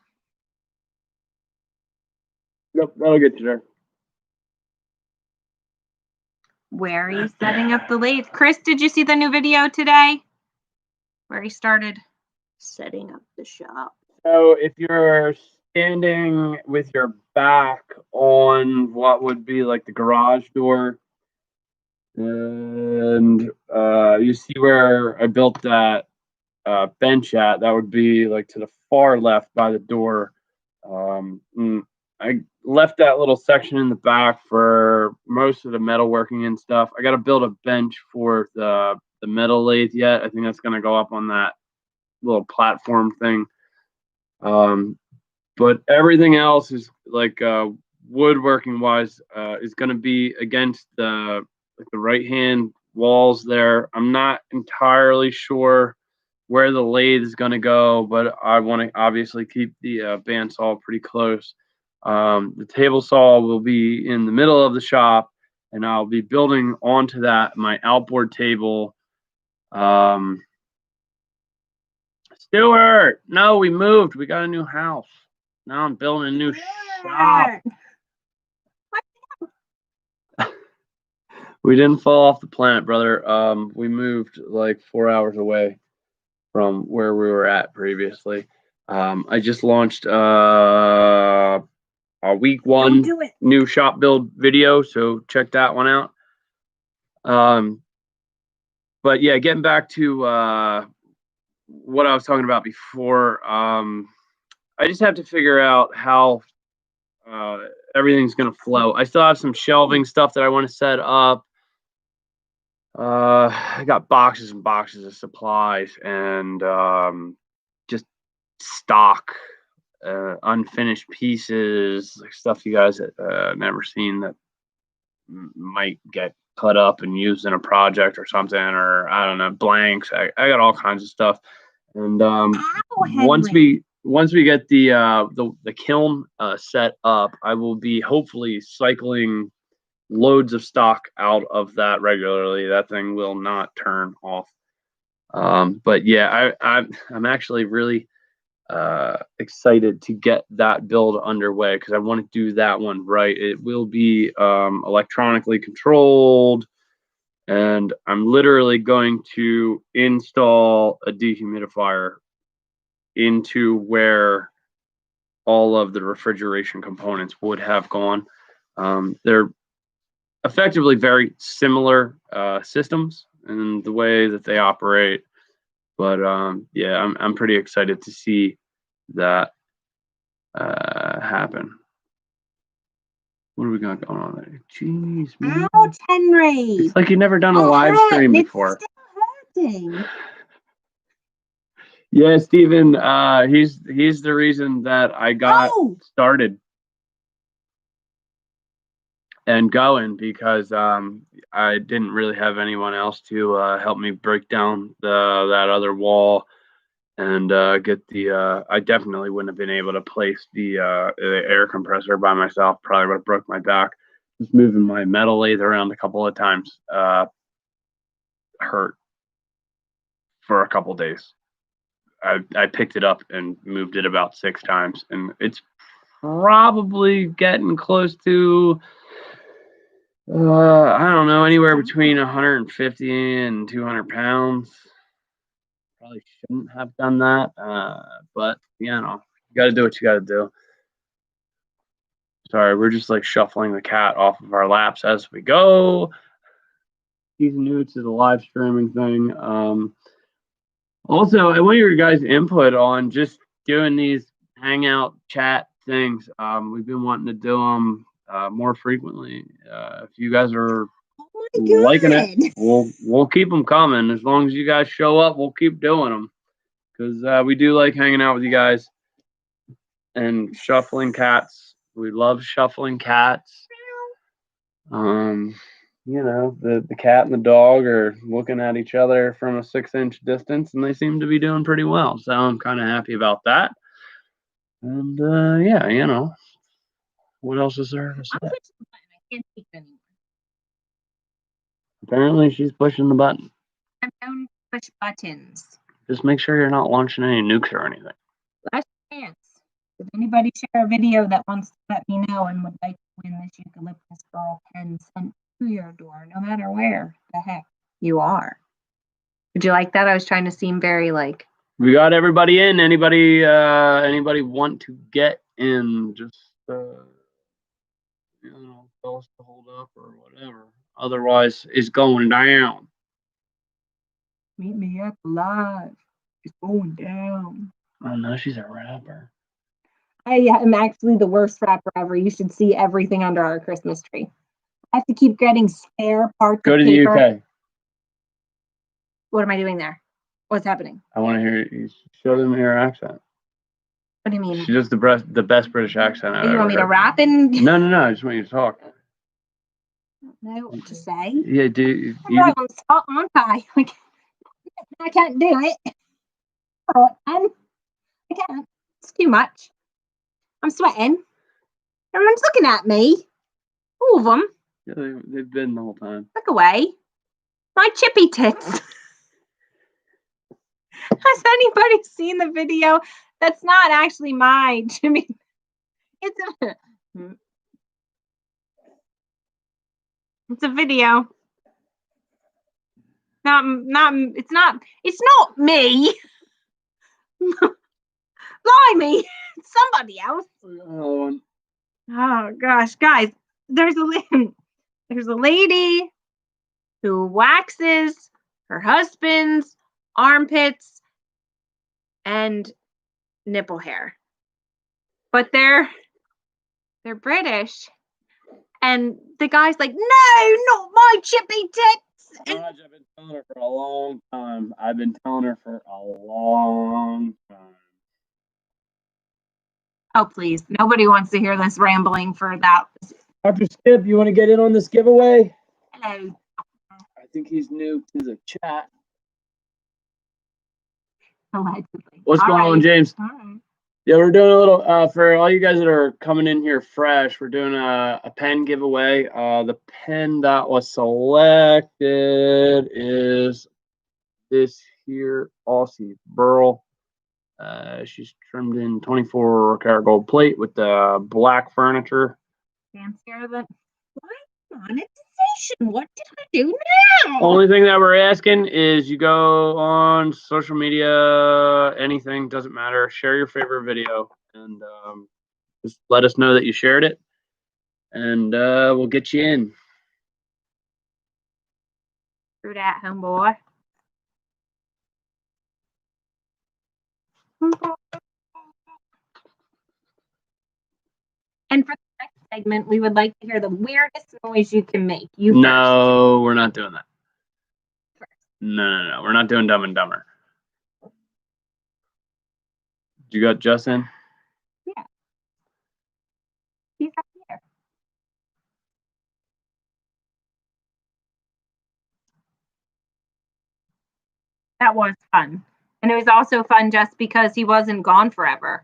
Yep, that'll get you there. Where are you setting up the lathe? Chris, did you see the new video today? Where he started setting up the shop. So if you're standing with your back on what would be like the garage door, and you see where I built that bench at, that would be like to the far left by the door. I left that little section in the back for most of the metalworking and stuff. I got to build a bench for the metal lathe yet. I think that's going to go up on that little platform thing. But everything else is like woodworking wise is going to be against the right hand walls there. I'm not entirely sure where the lathe is going to go, but I want to obviously keep the bandsaw pretty close. The table saw will be in the middle of the shop, and I'll be building onto that my outboard table. Stuart, no, we moved. We got a new house. Now I'm building a new shop. We didn't fall off the planet, brother. We moved like 4 hours away from where we were at previously. I just launched a week one new shop build video, so check that one out. But yeah, getting back to what I was talking about before, I just have to figure out how everything's going to flow. I still have some shelving stuff that I want to set up. I got boxes and boxes of supplies and just stock, unfinished pieces, like stuff you guys have never seen that might get cut up and used in a project or something, or I don't know, blanks. I got all kinds of stuff. And once we get the kiln set up, I will be hopefully cycling loads of stock out of that regularly. That thing will not turn off. But yeah, I'm actually really excited to get that build underway because I want to do that one right. It will be electronically controlled, and I'm literally going to install a dehumidifier into where all of the refrigeration components would have gone. They're effectively very similar systems in the way that they operate, but yeah, I'm pretty excited to see that happen. What do we got going on there? Jeez, man. Ouch, Henry! It's like you've never done a live stream before. It's still hurting. Yeah, Steven, he's the reason that I got started and going, because I didn't really have anyone else to help me break down that other wall and get the I definitely wouldn't have been able to place the air compressor by myself. Probably would have broke my back. Just moving my metal lathe around a couple of times hurt for a couple days. I picked it up and moved it about 6 times, and it's probably getting close to, I don't know, anywhere between 150 and 200 pounds. Probably shouldn't have done that, but you got to do what you got to do. Sorry, we're just like shuffling the cat off of our laps as we go. He's new to the live streaming thing. Also, I want your guys' input on just doing these hangout chat things. We've been wanting to do them more frequently. If you guys are liking it, we'll keep them coming. As long as you guys show up, we'll keep doing them because we do like hanging out with you guys and shuffling cats. We love shuffling cats. The cat and the dog are looking at each other from a 6-inch distance, and they seem to be doing pretty well. So I'm kind of happy about that. And what else is there to say? I can't speak anymore. Apparently, she's pushing the button. I don't push buttons. Just make sure you're not launching any nukes or anything. Last chance. Did anybody share a video that wants to let me know and would like to win this eucalyptus burl pen sent to your door, no matter where the heck you are? Would you like that? I was trying to seem very like. We got everybody in. Anybody want to get in? Just tell us to hold up or whatever. Otherwise, it's going down. Meet me up live. It's going down. Oh no, she's a rapper. I am actually the worst rapper ever. You should see everything under our Christmas tree. I have to keep getting spare parts. Go to the UK. What am I doing there? What's happening? I want to hear you show them your accent. What do you mean? She does the best British accent I've ever heard. You want me to rap in? No. I just want you to talk. I don't know what to say. Yeah, dude. I'm on spot, aren't I? I can't do it. I can't. It's too much. I'm sweating. Everyone's looking at me. All of them. Yeah, they've been the whole time. Look away. My chippy tits. Has anybody seen the video? That's not actually my Jimmy. It's a video. It's not me. Blimey, it's somebody else. Oh gosh, guys, there's a lady who waxes her husband's armpits and nipple hair, but they're British, and the guy's like, no, not my chippy tits. Raj, I've been telling her for a long time. Oh, please. Nobody wants to hear this rambling for that. Dr. Skip, you want to get in on this giveaway? Hello. I think he's new to the chat. Allegedly. What's going on, James? All right. Yeah, we're doing a little, for all you guys that are coming in here fresh, we're doing a pen giveaway. The pen that was selected is this here Aussie Burl. She's trimmed in 24 karat gold plate with the black furniture. Fancier than what? Monetization. What did I do now? Only thing that we're asking is you go on social media, anything, doesn't matter. Share your favorite video and just let us know that you shared it, and we'll get you in. True that, homeboy. And for the next segment, we would like to hear the weirdest noise you can make. No, we're not doing that. No. We're not doing Dumb and Dumber. You got Jess in? Yeah. He's up here. That was fun. And it was also fun just because he wasn't gone forever.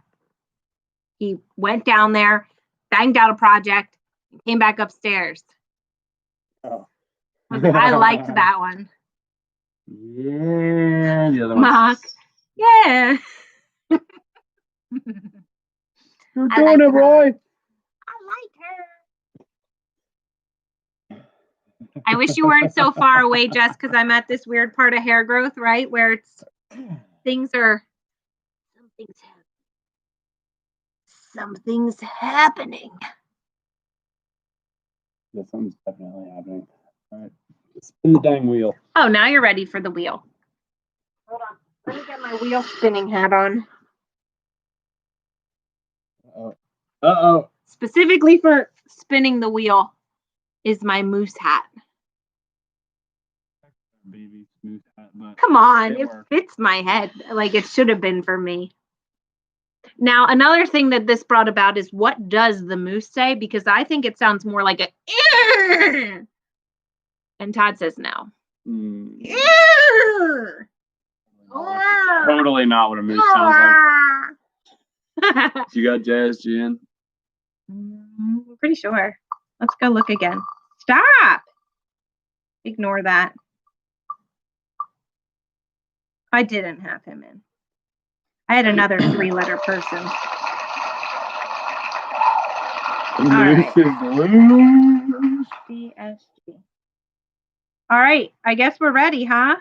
He went down there, banged out a project, and came back upstairs. Oh. I liked that one. Yeah, the other one. Mark. Yeah. You're I doing like it, her. Roy. I like her. I wish you weren't so far away, Jess, because I'm at this weird part of hair growth, right? Where it's something's happening. Yeah, something's definitely happening. All right. Spin the dang wheel. Oh, now you're ready for the wheel. Hold on. Let me get my wheel spinning hat on. Uh-oh. Specifically for spinning the wheel is my moose hat. Baby smooth hat, but Come on, it worked. fits my head like it should have been for me. Now, another thing that this brought about is what does the moose say? Because I think it sounds more like a "Ear!" And Todd says no. Ear! Totally not what a moose sounds like. You got Jazz Jan? I'm pretty sure. Let's go look again. Stop! Ignore that. I didn't have him in. I had another 3-letter person. The moose is blue. CSG. All right. I guess we're ready, huh?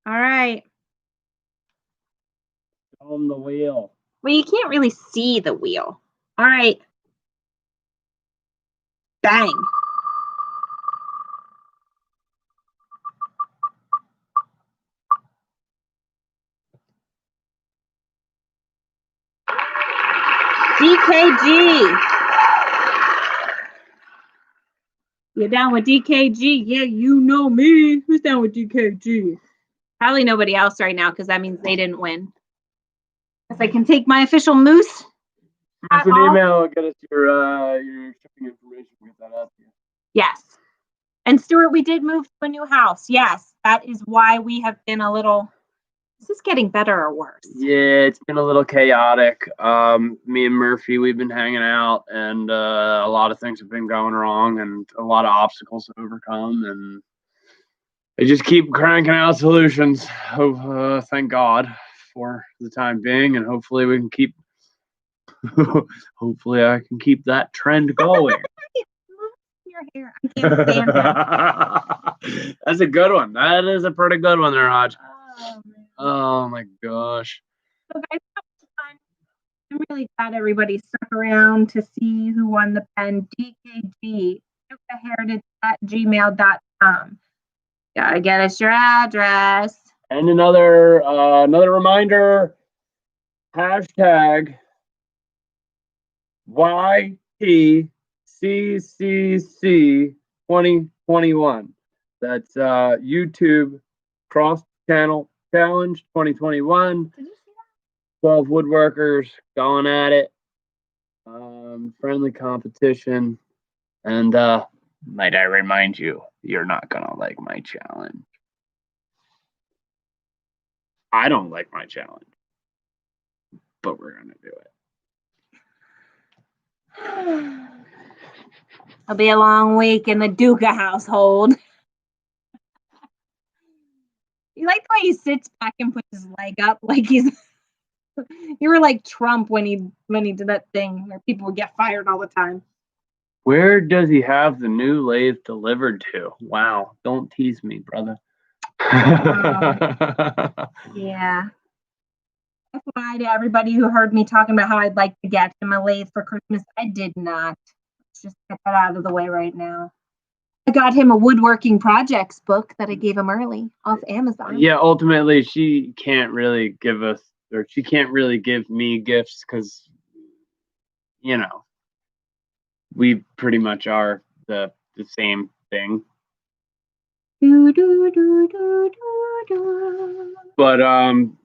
All right. On the wheel. Well, you can't really see the wheel. All right. Bang. DKG. You're down with DKG? Yeah, you know me. Who's down with DKG? Probably nobody else right now because that means they didn't win. Because I can take my official moose. Send an email and get us your shipping information. We'll get that out to you. Yes. And Stuart, we did move to a new house. Yes. That is why we have been a little. Is this getting better or worse? Yeah, it's been a little chaotic. Me and Murphy, we've been hanging out, and a lot of things have been going wrong, and a lot of obstacles to overcome, and they just keep cranking out solutions. Thank God for the time being, and hopefully we can keep. Hopefully, I can keep that trend going. Your hair. I can't stand that. That's a good one. That is a pretty good one there, Hodge. Oh, man. Oh my gosh. So guys, that was fun. I'm really glad everybody stuck around to see who won the pen. DKG, heritage@gmail.com. Gotta get us your address. And another reminder, hashtag YTCCC2021. That's YouTube Cross Channel Challenge 2021. 12 woodworkers going at it. Friendly competition. And might I remind you, you're not gonna like my challenge. I don't like my challenge, but we're gonna do it. It'll be a long week in the Duca household. You like the way he sits back and puts his leg up like he's. You were like Trump when he did that thing where people would get fired all the time. Where does he have the new lathe delivered to? Wow, don't tease me, brother. Yeah. FYI to everybody who heard me talking about how I'd like to get him a lathe for Christmas. I did not. Let's just get that out of the way right now. I got him a woodworking projects book that I gave him early off Amazon. Yeah, ultimately, she can't really give us, or she can't really give me gifts because, you know, we pretty much are the same thing. But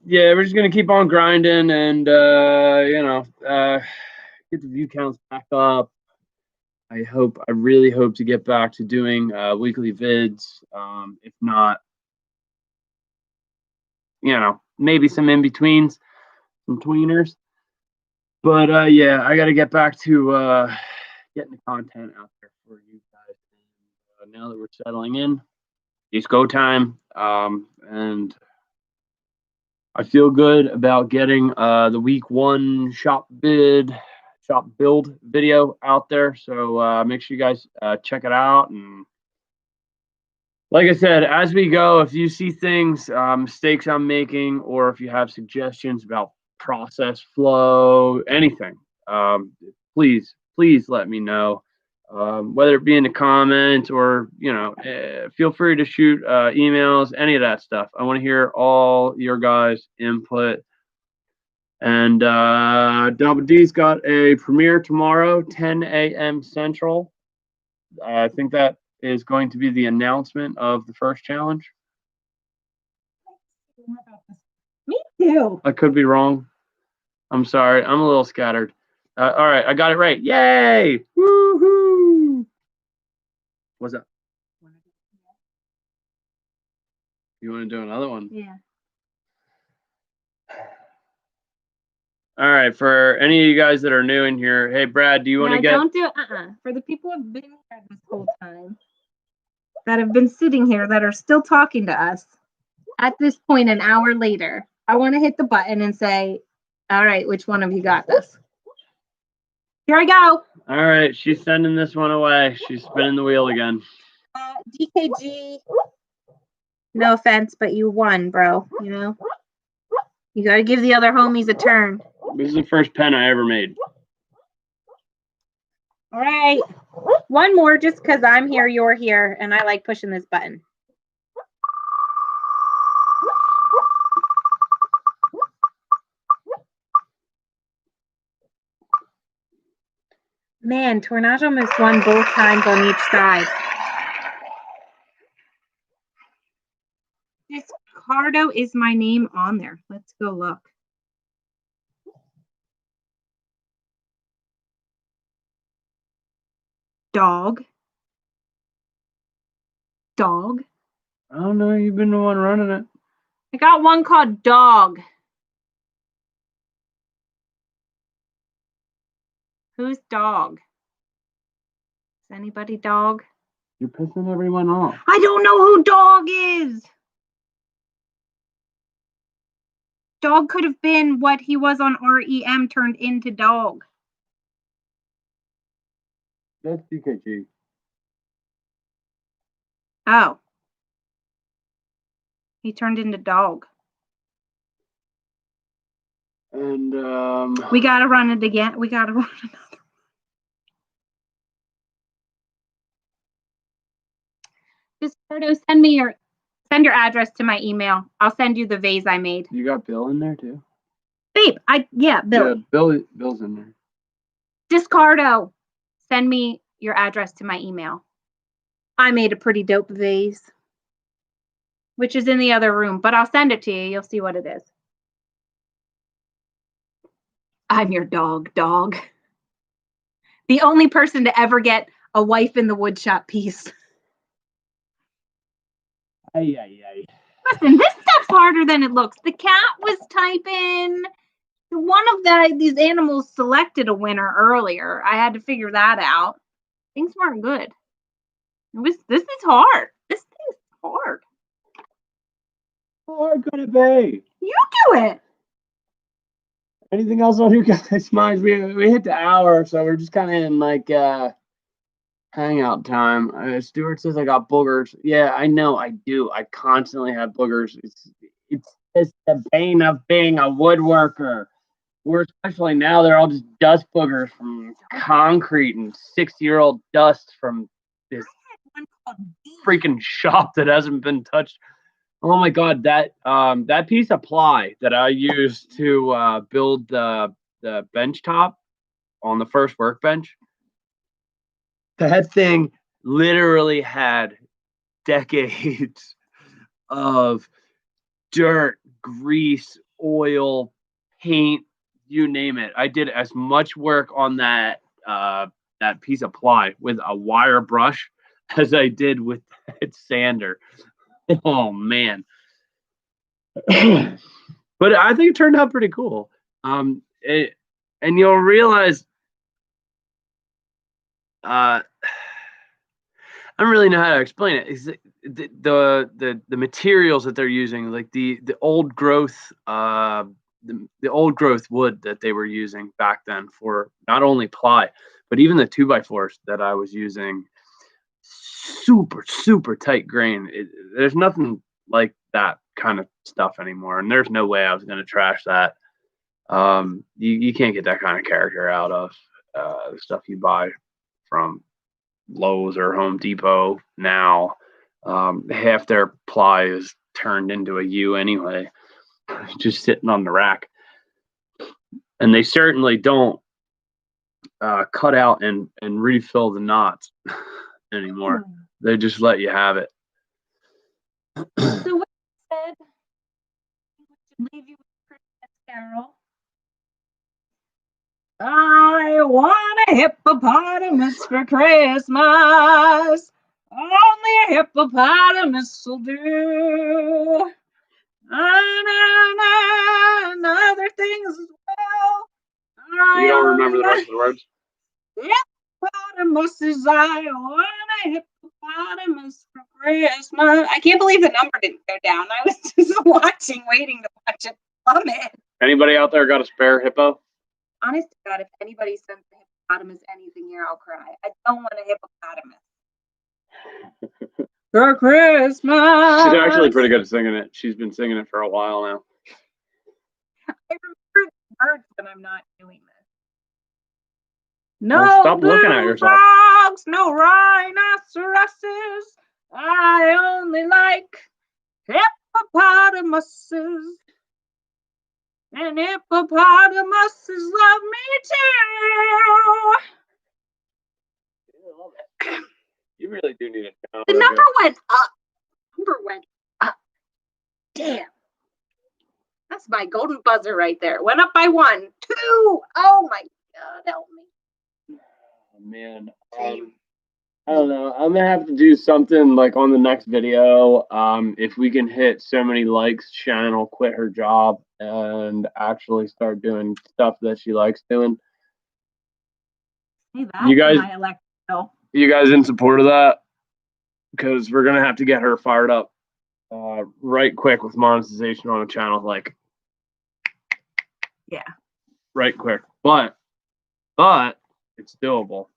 yeah, we're just gonna keep on grinding and get the view counts back up. I really hope to get back to doing weekly vids. If not, maybe some in betweens, some tweeners. But yeah, I got to get back to getting the content out there for you guys. Now that we're settling in, it's go time. And I feel good about getting the week 1 shop build video out there. So make sure you guys check it out. And like I said, as we go, if you see things, mistakes I'm making, or if you have suggestions about process flow, anything, please let me know. Whether it be in the comments or feel free to shoot emails, any of that stuff. I want to hear all your guys' input. And Double D's got a premiere tomorrow, 10 a.m. Central. I think that is going to be the announcement of the first challenge. Me too. I could be wrong. I'm sorry. I'm a little scattered. All right, I got it right. Yay! Woohoo! What's up? You want to do another one? Yeah. All right, for any of you guys that are new in here, hey Brad, do you want to get? Don't do for the people who've been here this whole time, that have been sitting here, that are still talking to us at this point an hour later. I want to hit the button and say, all right, which one of you got this? Here I go. All right, she's sending this one away. She's spinning the wheel again. DKG, no offense, but you won, bro. You know, you got to give the other homies a turn. This is the first pen I ever made. All right, one more, just because I'm here, you're here, and I like pushing this button. Man, Tornado missed one both times on each side. Discardo is my name on there. Let's go look. Dog. Dog. I don't know. You've been the one running it. I got one called Dog. Who's Dog? Is anybody Dog? You're pissing everyone off. I don't know who Dog is. Dog could have been what he was on REM turned into Dog. That's DKG. Oh. He turned into Dog. And we gotta run it again. We gotta run another one. Discardo, send your address to my email. I'll send you the vase I made. You got Bill in there too? Babe, Bill. Yeah, Bill's in there. Discardo, send me your address to my email. I made a pretty dope vase, which is in the other room, but I'll send it to you. You'll see what it is. I'm your dog. The only person to ever get a wife in the woodshop piece. Listen, this stuff's harder than it looks. The cat was typing. One of these animals selected a winner earlier. I had to figure that out. Things weren't good. This is hard. This thing's hard. How hard could it be? You do it. Anything else on you guys' minds? We hit the hour, so we're just kind of in like hangout time. Stuart says I got boogers. Yeah, I know I do. I constantly have boogers. It's just the bane of being a woodworker. We're especially now, they're all just dust boogers from concrete and 60-year-old dust from this freaking shop that hasn't been touched. Oh my God, that piece of ply that I used to build the bench top on the first workbench, that thing literally had decades of dirt, grease, oil, paint, you name it. I did as much work on that piece of ply with a wire brush as I did with that sander. Oh man. But I think it turned out pretty cool. And you'll realize I don't really know how to explain it. the materials that they're using, like the old growth the old growth wood that they were using back then for not only ply, but even the 2x4s that I was using, super tight grain. There's nothing like that kind of stuff anymore, and there's no way I was going to trash that. You can't get that kind of character out of the stuff you buy from Lowe's or Home Depot now. Half their ply is turned into a U anyway, just sitting on the rack. And they certainly don't cut out and refill the knots anymore. They just let you have it. So what you said, we should leave you with Christmas Carol. I want a hippopotamus for Christmas. Only a hippopotamus will do. And other things as well. You don't remember the rest of the words? Hippopotamuses, I want a hippopotamus for Christmas. I can't believe the number didn't go down. I was just waiting to watch it plummet. Anybody out there got a spare hippo? Honest to God, if anybody sends a hippopotamus anything here, I'll cry. I don't want a hippopotamus. For Christmas. She's actually pretty good at singing it. She's been singing it for a while now. I remember the words when I'm not doing this. No, well, stop looking at yourself. Dogs, no rhinoceroses. I only like hippopotamuses. And hippopotamuses love me too. You really do need a channel. The number went up. Damn. That's my golden buzzer right there. Went up by 1, 2. Oh my God, help me. Oh, man. I don't know. I'm gonna have to do something like on the next video. If we can hit so many likes, Shannon will quit her job and actually start doing stuff that she likes doing. Hey, that's my electric bill. You guys in support of that? Because we're gonna have to get her fired up right quick with monetization on a channel, like right quick. But it's doable.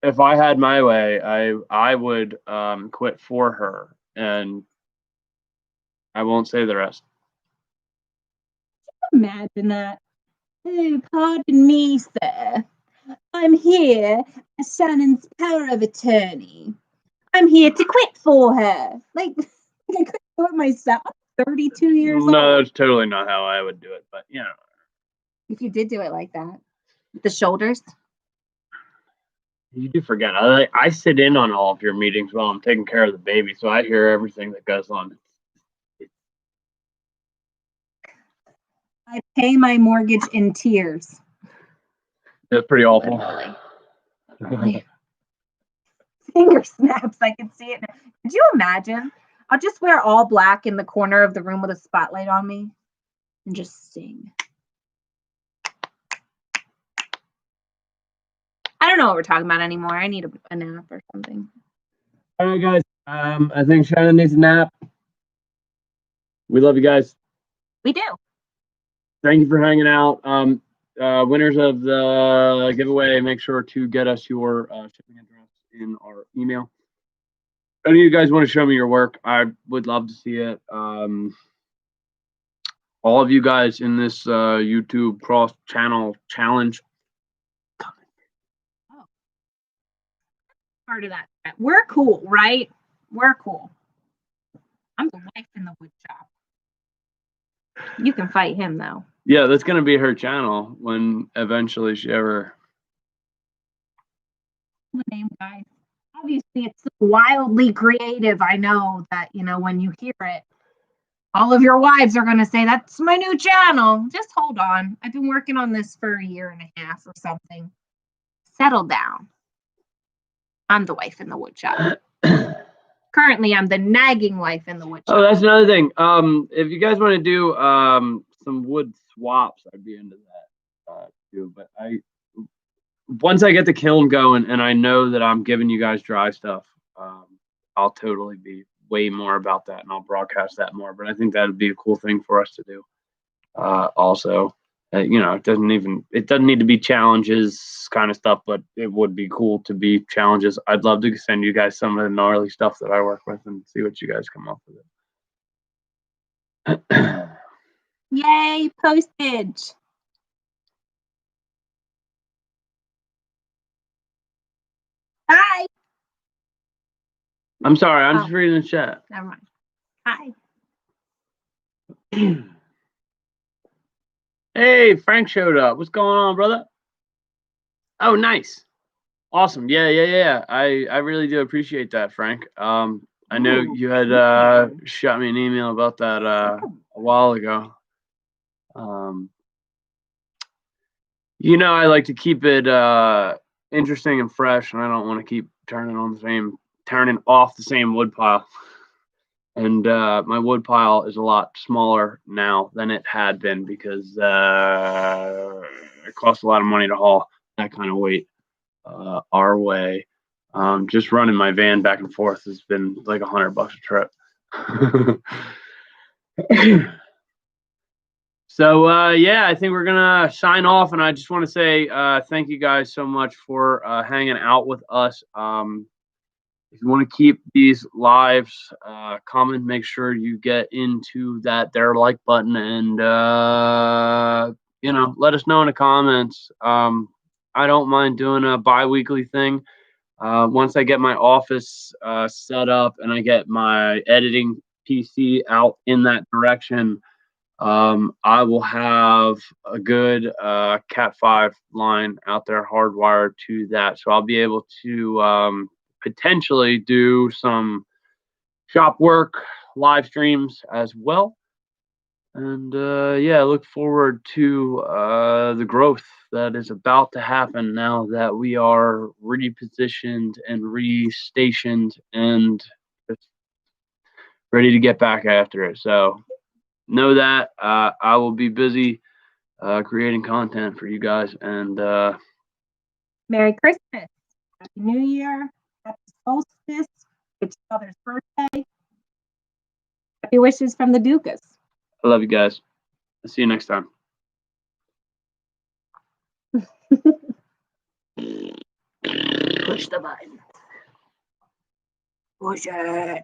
If I had my way, I would quit for her, and I won't say the rest. Imagine that. Oh, pardon me, sir. I'm here as Shannon's power of attorney. I'm here to quit for her. Like, I couldn't do it myself. 32 years old. No, that's totally not how I would do it, but you know. If you did do it like that. The shoulders. You do forget. I sit in on all of your meetings while I'm taking care of the baby, so I hear everything that goes on. I pay my mortgage in tears. That's pretty awful. Finger snaps. I can see it now. Could you imagine? I'll just wear all black in the corner of the room with a spotlight on me and just sing. I don't know what we're talking about anymore. I need a nap or something. All right, guys. I think Shannon needs a nap. We love you guys. We do. Thank you for hanging out. Winners of the giveaway, make sure to get us your shipping address in our email. If any of you guys want to show me your work, I would love to see it. All of you guys in this YouTube cross-channel challenge. Part of that. We're cool, right? We're cool. I'm the wife in the wood shop. You can fight him, though. Yeah, that's going to be her channel when eventually she ever... The name, guys. Obviously, it's wildly creative. I know that, you know, when you hear it, all of your wives are going to say, that's my new channel. Just hold on. I've been working on this for 1.5 years or something. Settle down. I'm the wife in the wood shop. Currently, I'm the nagging wife in the wood shop. Oh, that's another thing. If you guys want to do some wood swaps, I'd be into that too. But once I get the kiln going and I know that I'm giving you guys dry stuff, I'll totally be way more about that, and I'll broadcast that more. But I think that would be a cool thing for us to do. Also, it doesn't need to be challenges kind of stuff, but it would be cool to be challenges. I'd love to send you guys some of the gnarly stuff that I work with and see what you guys come up with. Yay, postage. Hi. I'm sorry, I'm just reading the chat. Never mind. Hi. Hey, Frank showed up. What's going on, brother? Oh, nice. Awesome. Yeah. I really do appreciate that, Frank. I know you had shot me an email about that a while ago. I like to keep it interesting and fresh, and I don't want to keep turning off the same wood pile. And my wood pile is a lot smaller now than it had been because it costs a lot of money to haul that kind of weight our way. Just running my van back and forth has been like $100 a trip. So I think we're gonna sign off, and I just want to say thank you guys so much for hanging out with us. If you want to keep these lives coming, make sure you get into their like button and let us know in the comments. I don't mind doing a bi-weekly thing. Once I get my office set up and I get my editing PC out in that direction, I will have a good Cat 5 line out there hardwired to that. So I'll be able to potentially do some shop work, live streams as well. And look forward to the growth that is about to happen now that we are repositioned and restationed and just ready to get back after it. So know that I will be busy creating content for you guys. And Merry Christmas. Happy New Year. Happy solstice. It's your mother's birthday. Happy wishes from the Dukas. I love you guys. I'll see you next time. Push the button. Push it.